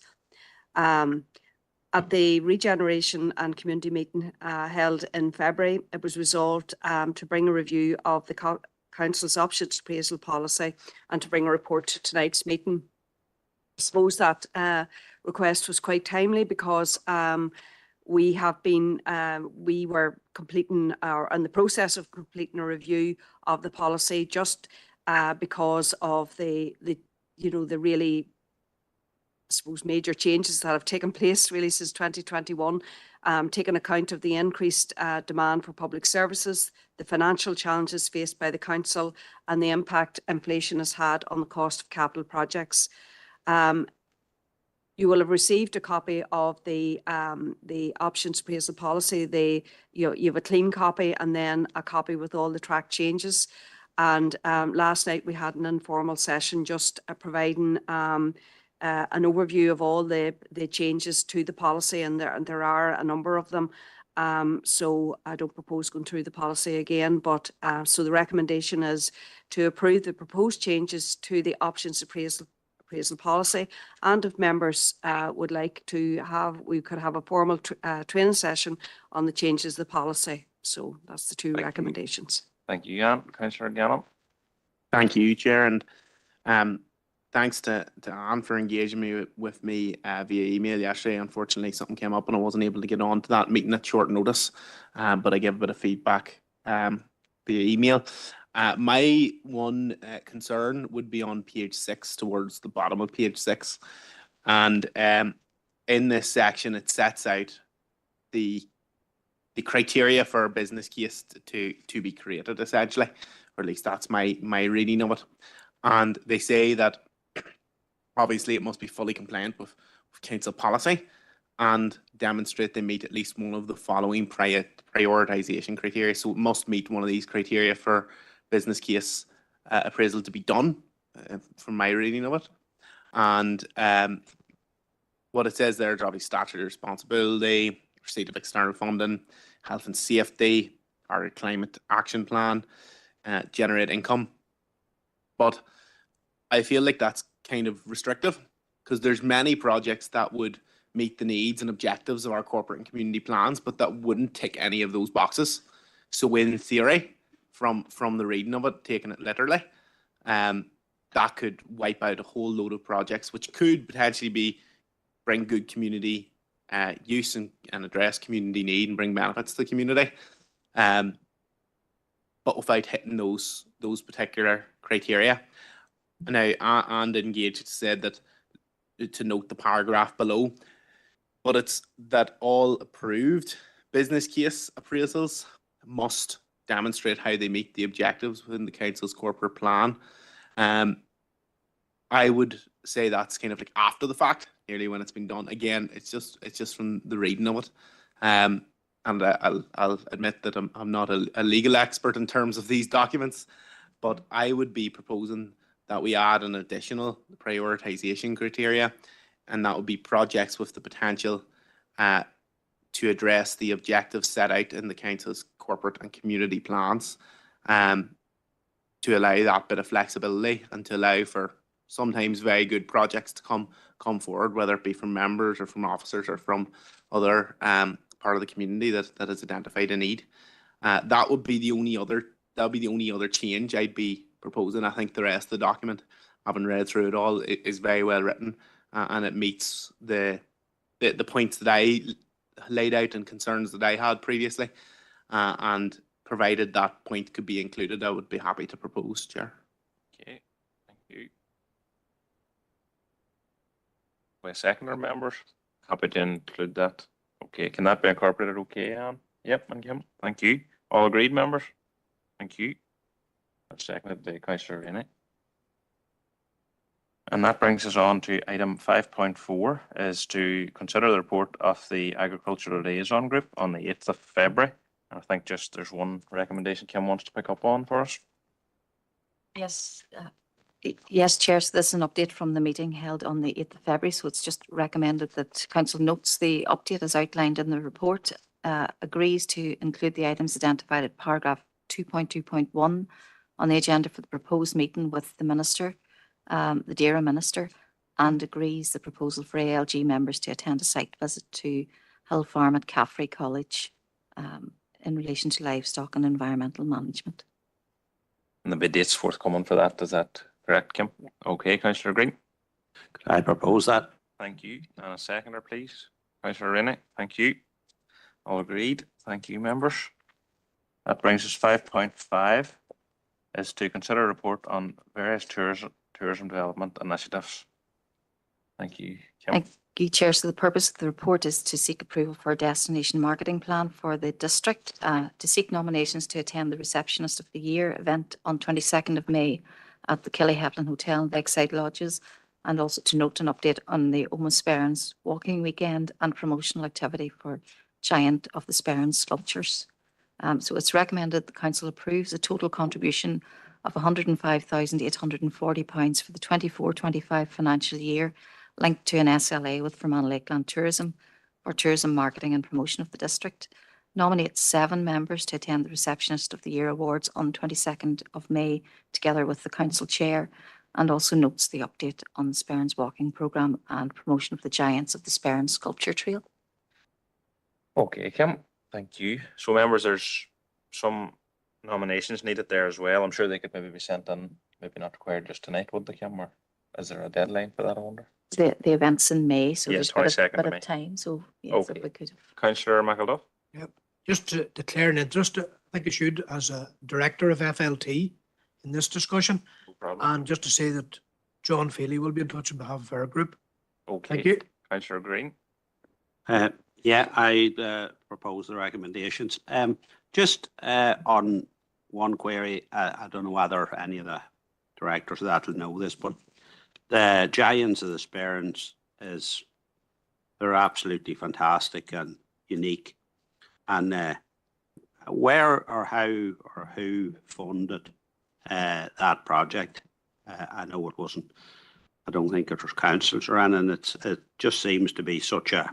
At the Regeneration and Community meeting held in February, it was resolved to bring a review of the Council's options appraisal policy and to bring a report to tonight's meeting. I suppose that request was quite timely because we were completing in the process of completing a review of the policy just because of the really, I suppose, major changes that have taken place really since 2021, taking account of the increased demand for public services, the financial challenges faced by the council, and the impact inflation has had on the cost of capital projects. You will have received a copy of the options appraisal policy. You have a clean copy and then a copy with all the track changes. And last night we had an informal session just providing an overview of all the changes to the policy, and there are a number of them. So I don't propose going through the policy again, but so the recommendation is to approve the proposed changes to the options appraisal policy. And if members would like to have, we could have a formal training session on the changes to the policy. So that's the two Thank you. recommendations. Thank you, Jan. Councillor Gannon. Thank you, Chair, and thanks to Anne for engaging me with me via email yesterday. Unfortunately, something came up and I wasn't able to get on to that meeting at short notice, but I gave a bit of feedback via email. My one concern would be on page 6, towards the bottom of page 6, and in this section it sets out the criteria for a business case to be created, essentially, or at least that's my reading of it. And they say that obviously it must be fully compliant with council policy and demonstrate they meet at least one of the following prioritisation criteria. So it must meet one of these criteria for business case appraisal to be done, from my reading of it. And what it says there is obviously statutory responsibility, receipt of external funding, health and safety, our climate action plan, generate income. But I feel like that's kind of restrictive, because there's many projects that would meet the needs and objectives of our corporate and community plans, but that wouldn't tick any of those boxes. So in theory, from the reading of it, taking it literally, that could wipe out a whole load of projects, which could potentially bring good community use and address community need and bring benefits to the community, but without hitting those particular criteria. Now, and Engaged said that to note the paragraph below, but it's that all approved business case appraisals must demonstrate how they meet the objectives within the council's corporate plan. I would say that's kind of like after the fact, nearly when it's been done. Again, it's just from the reading of it. And I'll admit that I'm not a legal expert in terms of these documents, but I would be proposing that we add an additional prioritization criteria, and that would be projects with the potential to address the objectives set out in the council's corporate and community plans, to allow that bit of flexibility and to allow for sometimes very good projects to come forward, whether it be from members or from officers or from other part of the community that has identified a need. That would be the only other change I'd be proposing. I think the rest of the document, having read through it all, is very well written, and it meets the points that I laid out and concerns that I had previously, and provided that point could be included, I would be happy to propose, Chair. Okay, thank you. My seconder members, happy to include that. Okay, can that be incorporated? Okay, Anne? Yep, and Kim. Thank you. All agreed, members? Thank you. That's seconded by Councillor Rainey. And that brings us on to item 5.4, is to consider the report of the Agricultural Liaison Group on the 8th of February. I think just there's one recommendation Kim wants to pick up on for us. Yes, yes, Chair. So this is an update from the meeting held on the 8th of February. So it's just recommended that Council notes the update as outlined in the report, agrees to include the items identified at paragraph 2.2.1 on the agenda for the proposed meeting with the Minister, the DAERA Minister, and agrees the proposal for ALG members to attend a site visit to Hill Farm at Caffrey College in relation to livestock and environmental management. And the bid date's forthcoming for that. Is that correct, Kim? Okay, Councillor Green. Could I propose that? Thank you. And a seconder, please. Councillor Rainey. Thank you. All agreed. Thank you, members. That brings us 5.5, is to consider a report on various tourism development initiatives. Thank you, Kim. Thank you, Chair. So the purpose of the report is to seek approval for a destination marketing plan for the district, to seek nominations to attend the Receptionist of the Year event on 22nd of May at the Killyheflin Hotel and Lakeside Lodges, and also to note an update on the Oma Sperrins walking weekend and promotional activity for Giant of the Sperrins sculptures. So it's recommended the Council approves a total contribution of £105,840 for the 24-25 financial year, linked to an SLA with Fermanagh Lakeland Tourism for tourism marketing and promotion of the district. Nominates 7 members to attend the Receptionist of the Year Awards on 22nd of May, together with the council chair, and also notes the update on the Sperrins Walking Programme and promotion of the Giants of the Sperrins Sculpture Trail. Okay, Kim, thank you. So members, there's some nominations needed there as well. I'm sure they could maybe be sent in, maybe not required just tonight, would they, Kim? Or is there a deadline for that, I wonder? The event's in May, so Yes, there's 22nd bit of May. of time, so yes, if Okay. we could have. Councillor McElduff? Just to declare an interest, I think I should, as a director of FLT in this discussion, No problem. and just to say that John Feely will be in touch on behalf of our group. Okay. Thank you. Councillor Green? Yeah, I propose the recommendations. Just on one query, I don't know whether any of the directors of that will know this, but the Giants of the Sperrins they're absolutely fantastic and unique. And where or how or who funded that project? I know it wasn't. I don't think it was councils or anything. It just seems to be such an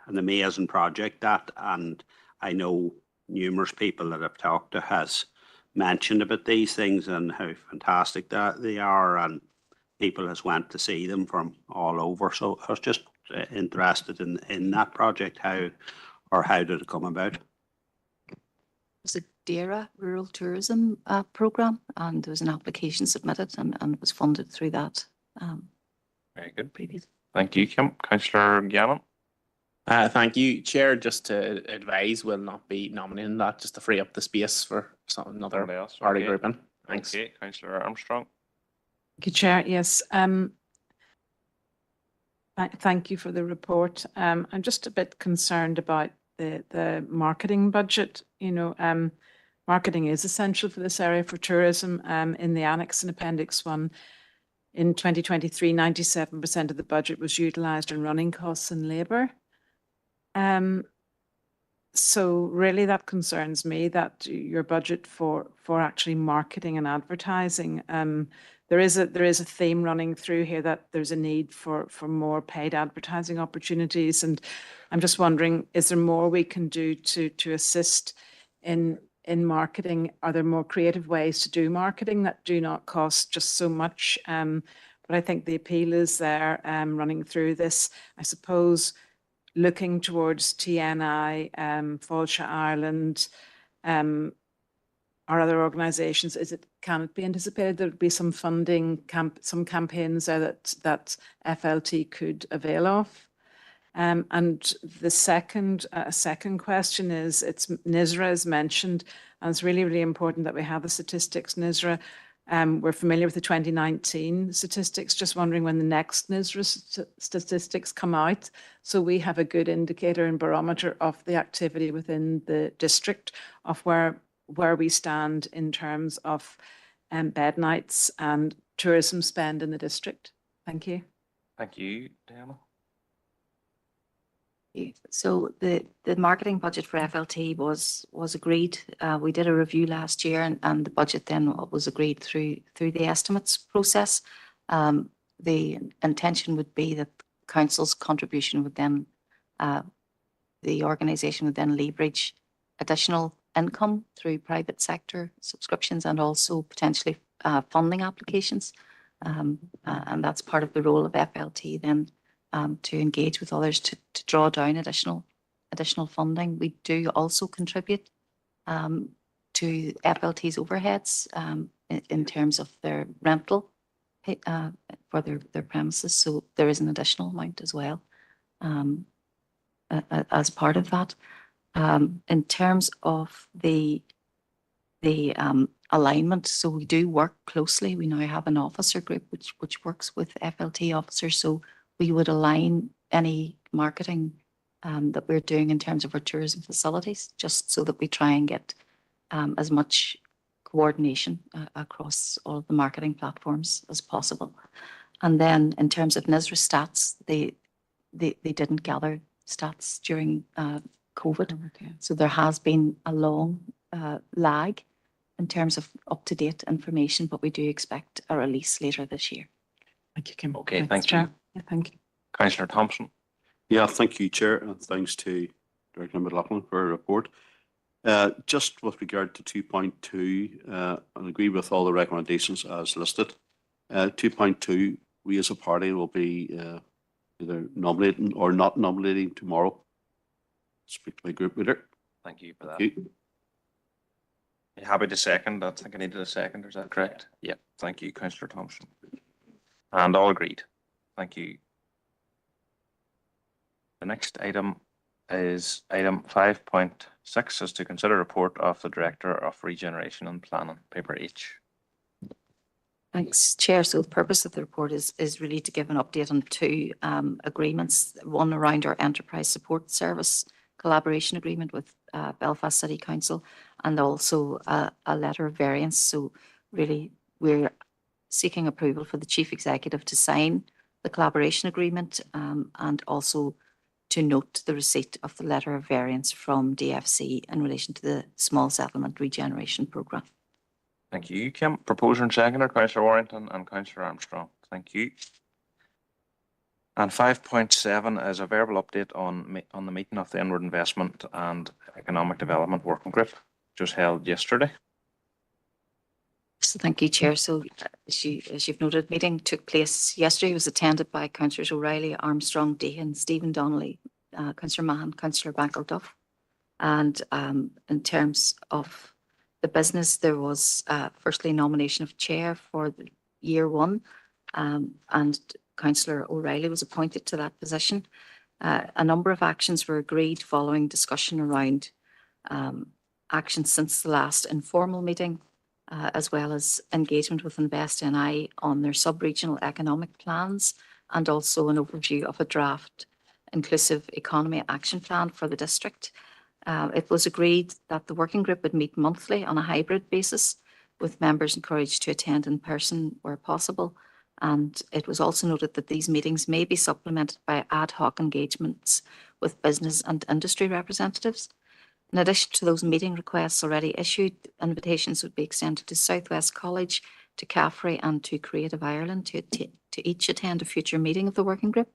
amazing project that, and I know numerous people that I've talked to has mentioned about these things and how fantastic that they are, and people has went to see them from all over. So I was just interested in that project. How did it come about? It was a DAERA Rural Tourism Programme, and there was an application submitted and it was funded through that. Very good. Previous. Thank you, Kim. Councillor Gannon? Thank you, Chair. Just to advise, we'll not be nominating that, just to free up the space for another Somebody else? party Okay. grouping. Thanks. Okay, Councillor Armstrong? Thank you, Chair. Yes. Thank you for the report. I'm just a bit concerned about the marketing budget. Marketing is essential for this area for tourism. In the annex in Appendix 1, in 2023, 97% of the budget was utilised in running costs and labour. So really that concerns me, that your budget for actually marketing and advertising, there is a theme running through here that there's a need for more paid advertising opportunities, and I'm just wondering, is there more we can do to assist in marketing? Are there more creative ways to do marketing that do not cost just so much? But I think the appeal is there, running through this. I suppose looking towards TNI, Fáilte Ireland, or other organisations, can it be anticipated there would be some funding, some campaigns there that FLT could avail of? And the second question is, NISRA is mentioned, and it's really, really important that we have the statistics. NISRA, we're familiar with the 2019 statistics, just wondering when the next NISRA statistics come out, so we have a good indicator and barometer of the activity within the district, of where we stand in terms of bed nights and tourism spend in the district. Thank you. Thank you, Diana. So the marketing budget for FLT was agreed. We did a review last year, and the budget then was agreed through the estimates process. The intention would be that council's contribution would then, the organisation would then leverage additional income through private sector subscriptions and also potentially funding applications. And that's part of the role of FLT then, to engage with others to draw down additional funding. We do also contribute to FLT's overheads in terms of their rental for their premises. So there is an additional amount as well as part of that. In terms of the alignment, so we do work closely. We now have an officer group which works with FLT officers. So we would align any marketing that we're doing in terms of our tourism facilities, just so that we try and get as much coordination across all of the marketing platforms as possible. And then in terms of NISRA stats, they didn't gather stats during COVID. So there has been a long lag in terms of up-to-date information, but we do expect a release later this year. Thank you, Kim. Okay, Thanks, thank you. Chair. Yeah, thank you. Councillor Thompson. Yeah, thank you, Chair, and thanks to Director McLaughlin for a report. Just with regard to 2.2, and agree with all the recommendations as listed. 2.2, we as a party will be either nominating or not nominating tomorrow. Speak to my group leader. Thank you for that. Thank you. You happy to second? I think I needed a second. Is that correct? Yeah. Thank you, Councillor Thompson. And all agreed. Thank you. The next item is item 5.6 is to consider report of the Director of Regeneration and Planning, paper H. Thanks, Chair. So the purpose of the report is really to give an update on two agreements. One around our enterprise support service collaboration agreement with Belfast City Council, and also a letter of variance. So really, we're seeking approval for the Chief Executive to sign the collaboration agreement and also to note the receipt of the letter of variance from DFC in relation to the small settlement regeneration programme. Thank you, Kim. Proposer and seconder, Councillor Warrington and Councillor Armstrong. Thank you. And 5.7 is a verbal update on the meeting of the Inward Investment and Economic Development Working Group, just held yesterday. So thank you, Chair. So as you've noted, meeting took place yesterday. It was attended by Councillors O'Reilly, Armstrong, Dehan, Stephen Donnelly, Councillor Mahan, Councillor Bankelduff. And in terms of the business, there was firstly nomination of chair for the year one, and Councillor O'Reilly was appointed to that position. A number of actions were agreed following discussion around actions since the last informal meeting, as well as engagement with Invest NI on their sub-regional economic plans, and also an overview of a draft inclusive economy action plan for the district. It was agreed that the working group would meet monthly on a hybrid basis, with members encouraged to attend in person where possible. And it was also noted that these meetings may be supplemented by ad hoc engagements with business and industry representatives. In addition to those meeting requests already issued, invitations would be extended to Southwest College, to Caffrey and to Creative Ireland to each attend a future meeting of the working group.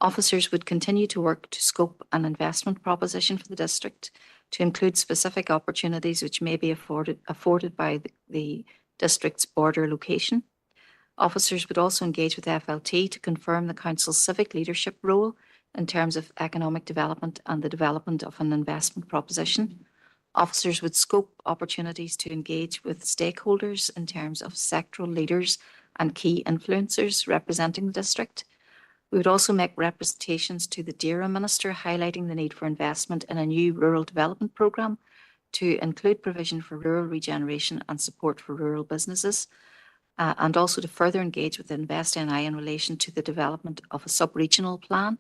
Officers would continue to work to scope an investment proposition for the district to include specific opportunities which may be afforded by the district's border location. Officers would also engage with FLT to confirm the council's civic leadership role in terms of economic development and the development of an investment proposition. Officers would scope opportunities to engage with stakeholders in terms of sectoral leaders and key influencers representing the district. We would also make representations to the DERA Minister, highlighting the need for investment in a new rural development programme to include provision for rural regeneration and support for rural businesses, and also to further engage with Invest NI in relation to the development of a sub-regional plan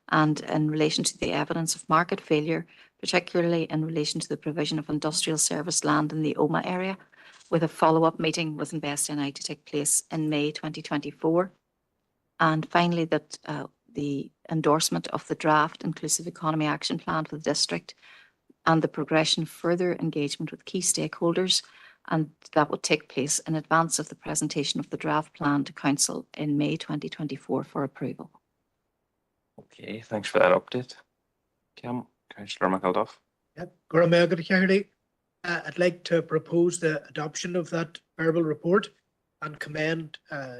and in relation to the evidence of market failure, particularly in relation to the provision of industrial service land in the Omagh area, with a follow-up meeting with Invest NI to take place in May 2024. And finally, that the endorsement of the draft Inclusive Economy Action Plan for the district and the progression of further engagement with key stakeholders, and that would take place in advance of the presentation of the draft plan to Council in May 2024 for approval. Okay, thanks for that update. Kim, Councillor McElduff. Yep. I'd like to propose the adoption of that verbal report and commend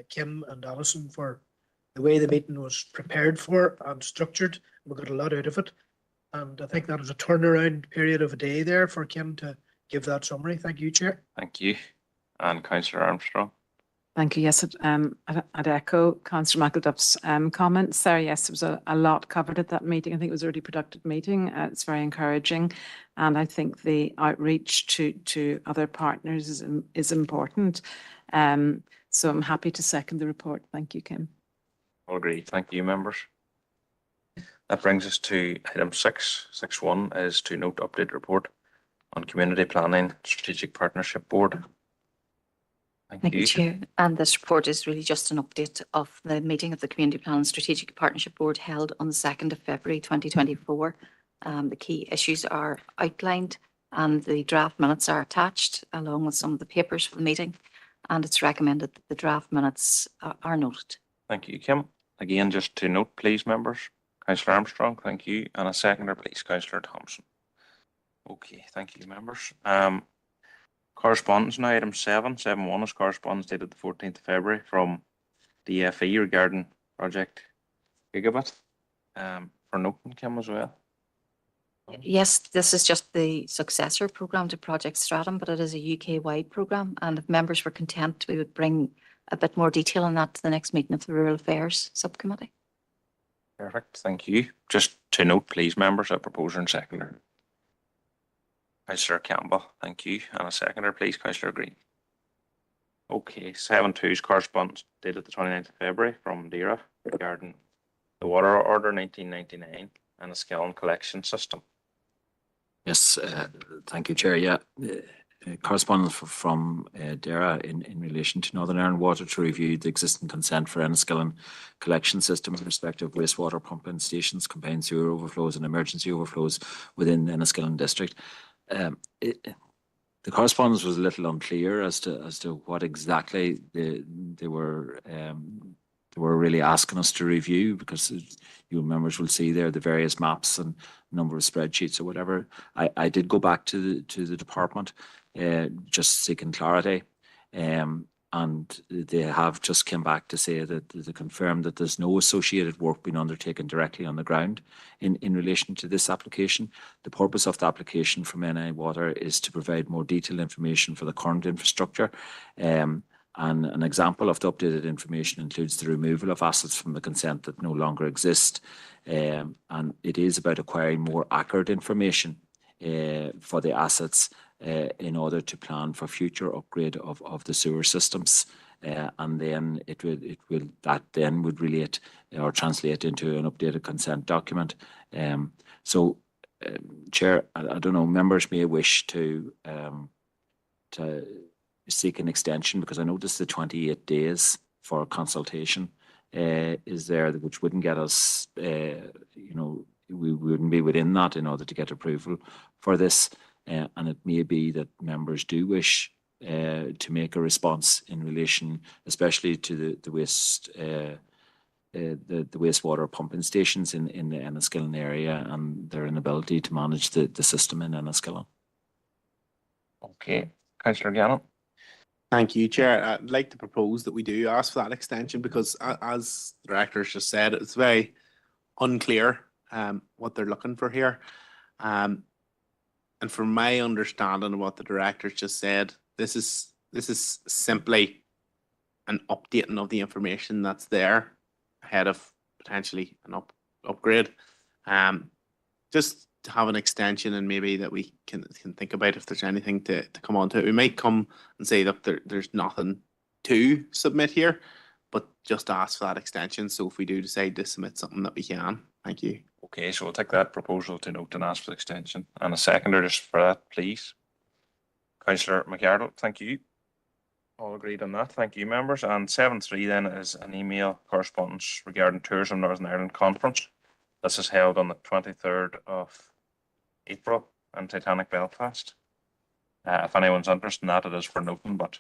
Kim and Alison for the way the meeting was prepared for and structured. We got a lot out of it. And I think that was a turnaround period of a day there for Kim to give that summary. Thank you, Chair. Thank you. And Councillor Armstrong. Thank you. Yes, I'd echo Councillor McElduff's comments there. Yes, there was a lot covered at that meeting. I think it was a really productive meeting. It's very encouraging. And I think the outreach to other partners is important. So I'm happy to second the report. Thank you, Kim. All agreed. Thank you, members. That brings us to item 6.1 is to note update report on Community Planning Strategic Partnership Board. Thank you, Chair. And this report is really just an update of the meeting of the Community Planning Strategic Partnership Board held on the 2nd of February 2024. The key issues are outlined and the draft minutes are attached along with some of the papers for the meeting. And it's recommended that the draft minutes are noted. Thank you, Kim. Again, just to note, please, members, Councillor Armstrong, thank you, and a seconder, please, Councillor Thompson. Okay, thank you, members. Correspondence now, item 7.1 is correspondence dated the 14th of February from the FE regarding Project Gigabit. For noting, Kim, as well. Yes, this is just the successor programme to Project Stratum, but it is a UK-wide programme. And if members were content, we would bring a bit more detail on that to the next meeting of the Rural Affairs Subcommittee. Perfect, thank you. Just to note, please, members, a proposer and seconder. Councillor Campbell, thank you. And a seconder, please, Councillor Green. Okay, 7.2 is correspondence dated the 29th of February from DERA regarding the Water Order 1999 and a Skellin collection system. Yes, thank you, Chair. Yeah, correspondence from DERA in relation to Northern Ireland Water to review the existing consent for Enniskillen collection system in respect of wastewater pumping stations, combined sewer overflows and emergency overflows within Enniskillen district. The correspondence was a little unclear as to what exactly they were really asking us to review, because you members will see there the various maps and number of spreadsheets or whatever. I did go back to the department just seeking clarity, and they have just come back to say that they confirm that there's no associated work being undertaken directly on the ground in relation to this application. The purpose of the application from NI Water is to provide more detailed information for the current infrastructure. And an example of the updated information includes the removal of assets from the consent that no longer exist. And it is about acquiring more accurate information for the assets in order to plan for future upgrade of the sewer systems. And then that would relate or translate into an updated consent document. Chair, I don't know, members may wish to seek an extension, because I noticed the 28 days for consultation is there, which wouldn't get us, we wouldn't be within that in order to get approval for this. And it may be that members do wish to make a response in relation, especially to the wastewater pumping stations in the Enniskillen area and their inability to manage the system in Enniskillen. Okay, Councillor Gannon. Thank you, Chair. I'd like to propose that we do ask for that extension, because as the director's just said, it's very unclear what they're looking for here. And from my understanding of what the director's just said, this is simply an updating of the information that's there ahead of potentially an upgrade. Just to have an extension, and maybe that we can think about if there's anything to come on to it. We might come and say, look, there's nothing to submit here, but just ask for that extension. So if we do decide to submit something, that we can. Thank you. Okay, so we'll take that proposal to note and ask for the extension. And a seconder just for that, please. Councillor McArdle, thank you. All agreed on that. Thank you, members. And 7.3 then is an email correspondence regarding Tourism Northern Ireland Conference. This is held on the 23rd of April in Titanic Belfast. If anyone's interested in that, it is for noting, but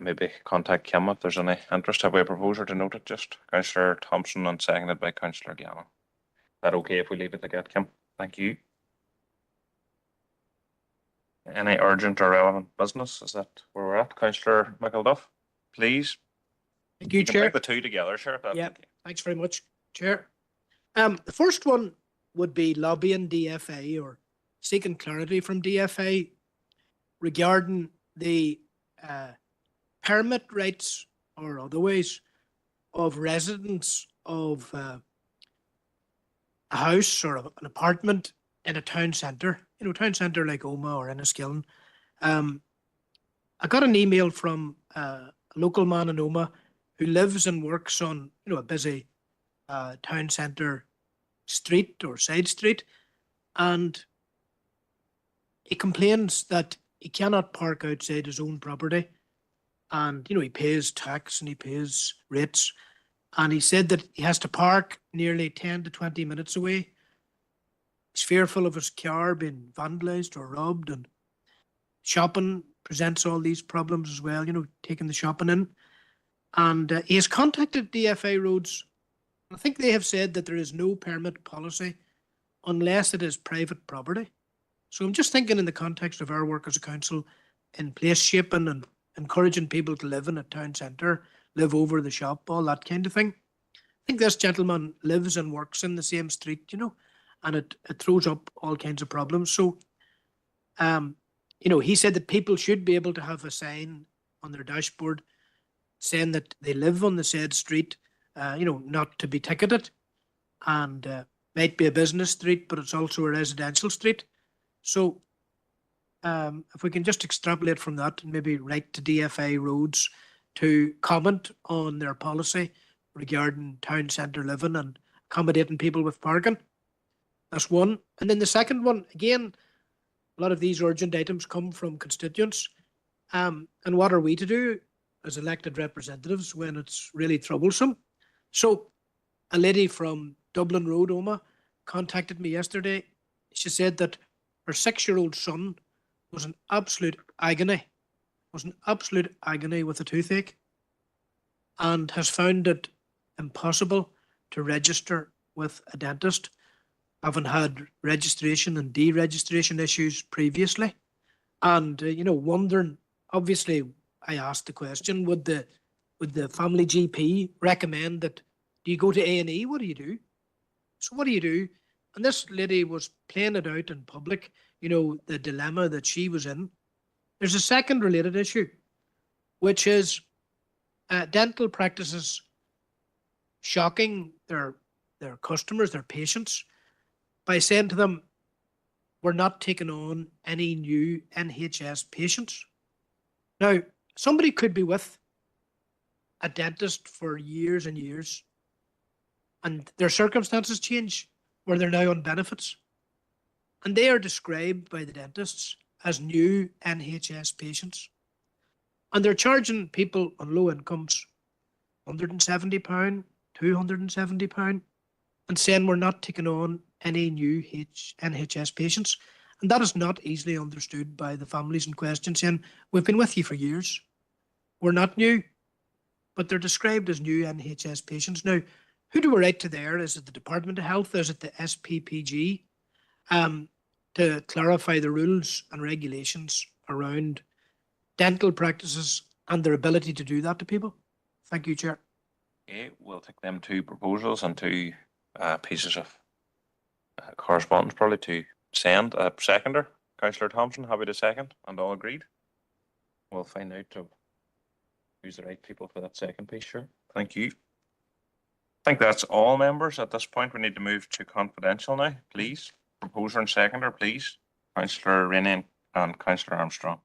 maybe contact Kim if there's any interest. Have we a proposer to note it? Just Councillor Thompson and seconded by Councillor Gannon. Is that okay if we leave it like that, Kim? Thank you. Any urgent or relevant business? Is that where we're at? Councillor McElduff, please. Thank you, Chair. Take the two together, sure. Yeah, thanks very much, Chair. The first one would be lobbying DFA or seeking clarity from DFA regarding the permit rights or otherwise of residents of a house or an apartment in a town centre, town centre like Oma or Enniskillen. I got an email from a local man in Oma who lives and works on, a busy town centre street or side street, and he complains that he cannot park outside his own property, and he pays tax and he pays rates, and he said that he has to park nearly 10 to 20 minutes away. He's fearful of his car being vandalised or robbed, and shopping presents all these problems as well, taking the shopping in. And he has contacted DFA Roads. I think they have said that there is no permit policy unless it is private property. So I'm just thinking in the context of our work as a council in place shaping and encouraging people to live in a town centre, live over the shop, all that kind of thing. I think this gentleman lives and works in the same street, you know, and it throws up all kinds of problems. So, you know, he said that people should be able to have a sign on their dashboard saying that they live on the said street, you know, not to be ticketed, and might be a business street, but it's also a residential street. So, if we can just extrapolate from that and maybe write to DFA Roads to comment on their policy regarding town centre living and accommodating people with parking. That's one. And then the second one, again, a lot of these urgent items come from constituents. And what are we to do as elected representatives when it's really troublesome? So a lady from Dublin Road, Oma, contacted me yesterday. She said that her 6-year-old son was an absolute agony, with a toothache, and has found it impossible to register with a dentist, having had registration and deregistration issues previously. And, you know, wondering, obviously, I asked the question, would the family GP recommend that, do you go to A&E? What do you do? So what do you do? And this lady was playing it out in public, you know, the dilemma that she was in. There's a second related issue, which is dental practices shocking their customers, their patients, by saying to them, we're not taking on any new NHS patients. Now, somebody could be with a dentist for years and years, and their circumstances change where they're now on benefits. And they are described by the dentists as new NHS patients. And they're charging people on low incomes £170, £270, and saying we're not taking on any new NHS patients. And that is not easily understood by the families in question, saying, we've been with you for years. We're not new, but they're described as new NHS patients. Now, who do we write to there? Is it the Department of Health? Is it the SPPG? To clarify the rules and regulations around dental practices and their ability to do that to people. Thank you, Chair. Okay, we'll take them two proposals and two pieces of correspondence probably to send. A seconder, Councillor Thompson, happy to second, and all agreed. We'll find out who's the right people for that second piece, sure. Thank you. I think that's all, members. At this point, we need to move to confidential now, please. Proposer and seconder, please. Councillor Rennie and Councillor Armstrong.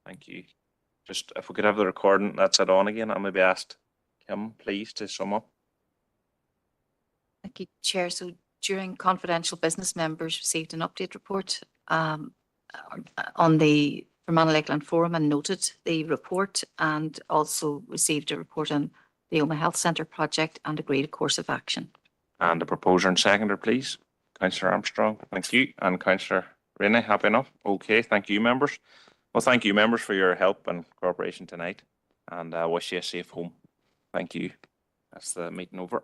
Thank you. Just if we could have the recording, that's it on again. I'll maybe ask Kim, please, to sum up. Thank you, Chair. So during confidential business, members received an update report on the Fermanagh Lakeland Forum and noted the report, and also received a report on the Oma Health Centre project and agreed a course of action. And the proposer and seconder, please. Councillor Armstrong, thank you. And Councillor Rennie, happy enough? Okay, thank you, members. Well, thank you, members, for your help and cooperation tonight, and I wish you a safe home. Thank you. That's the meeting over.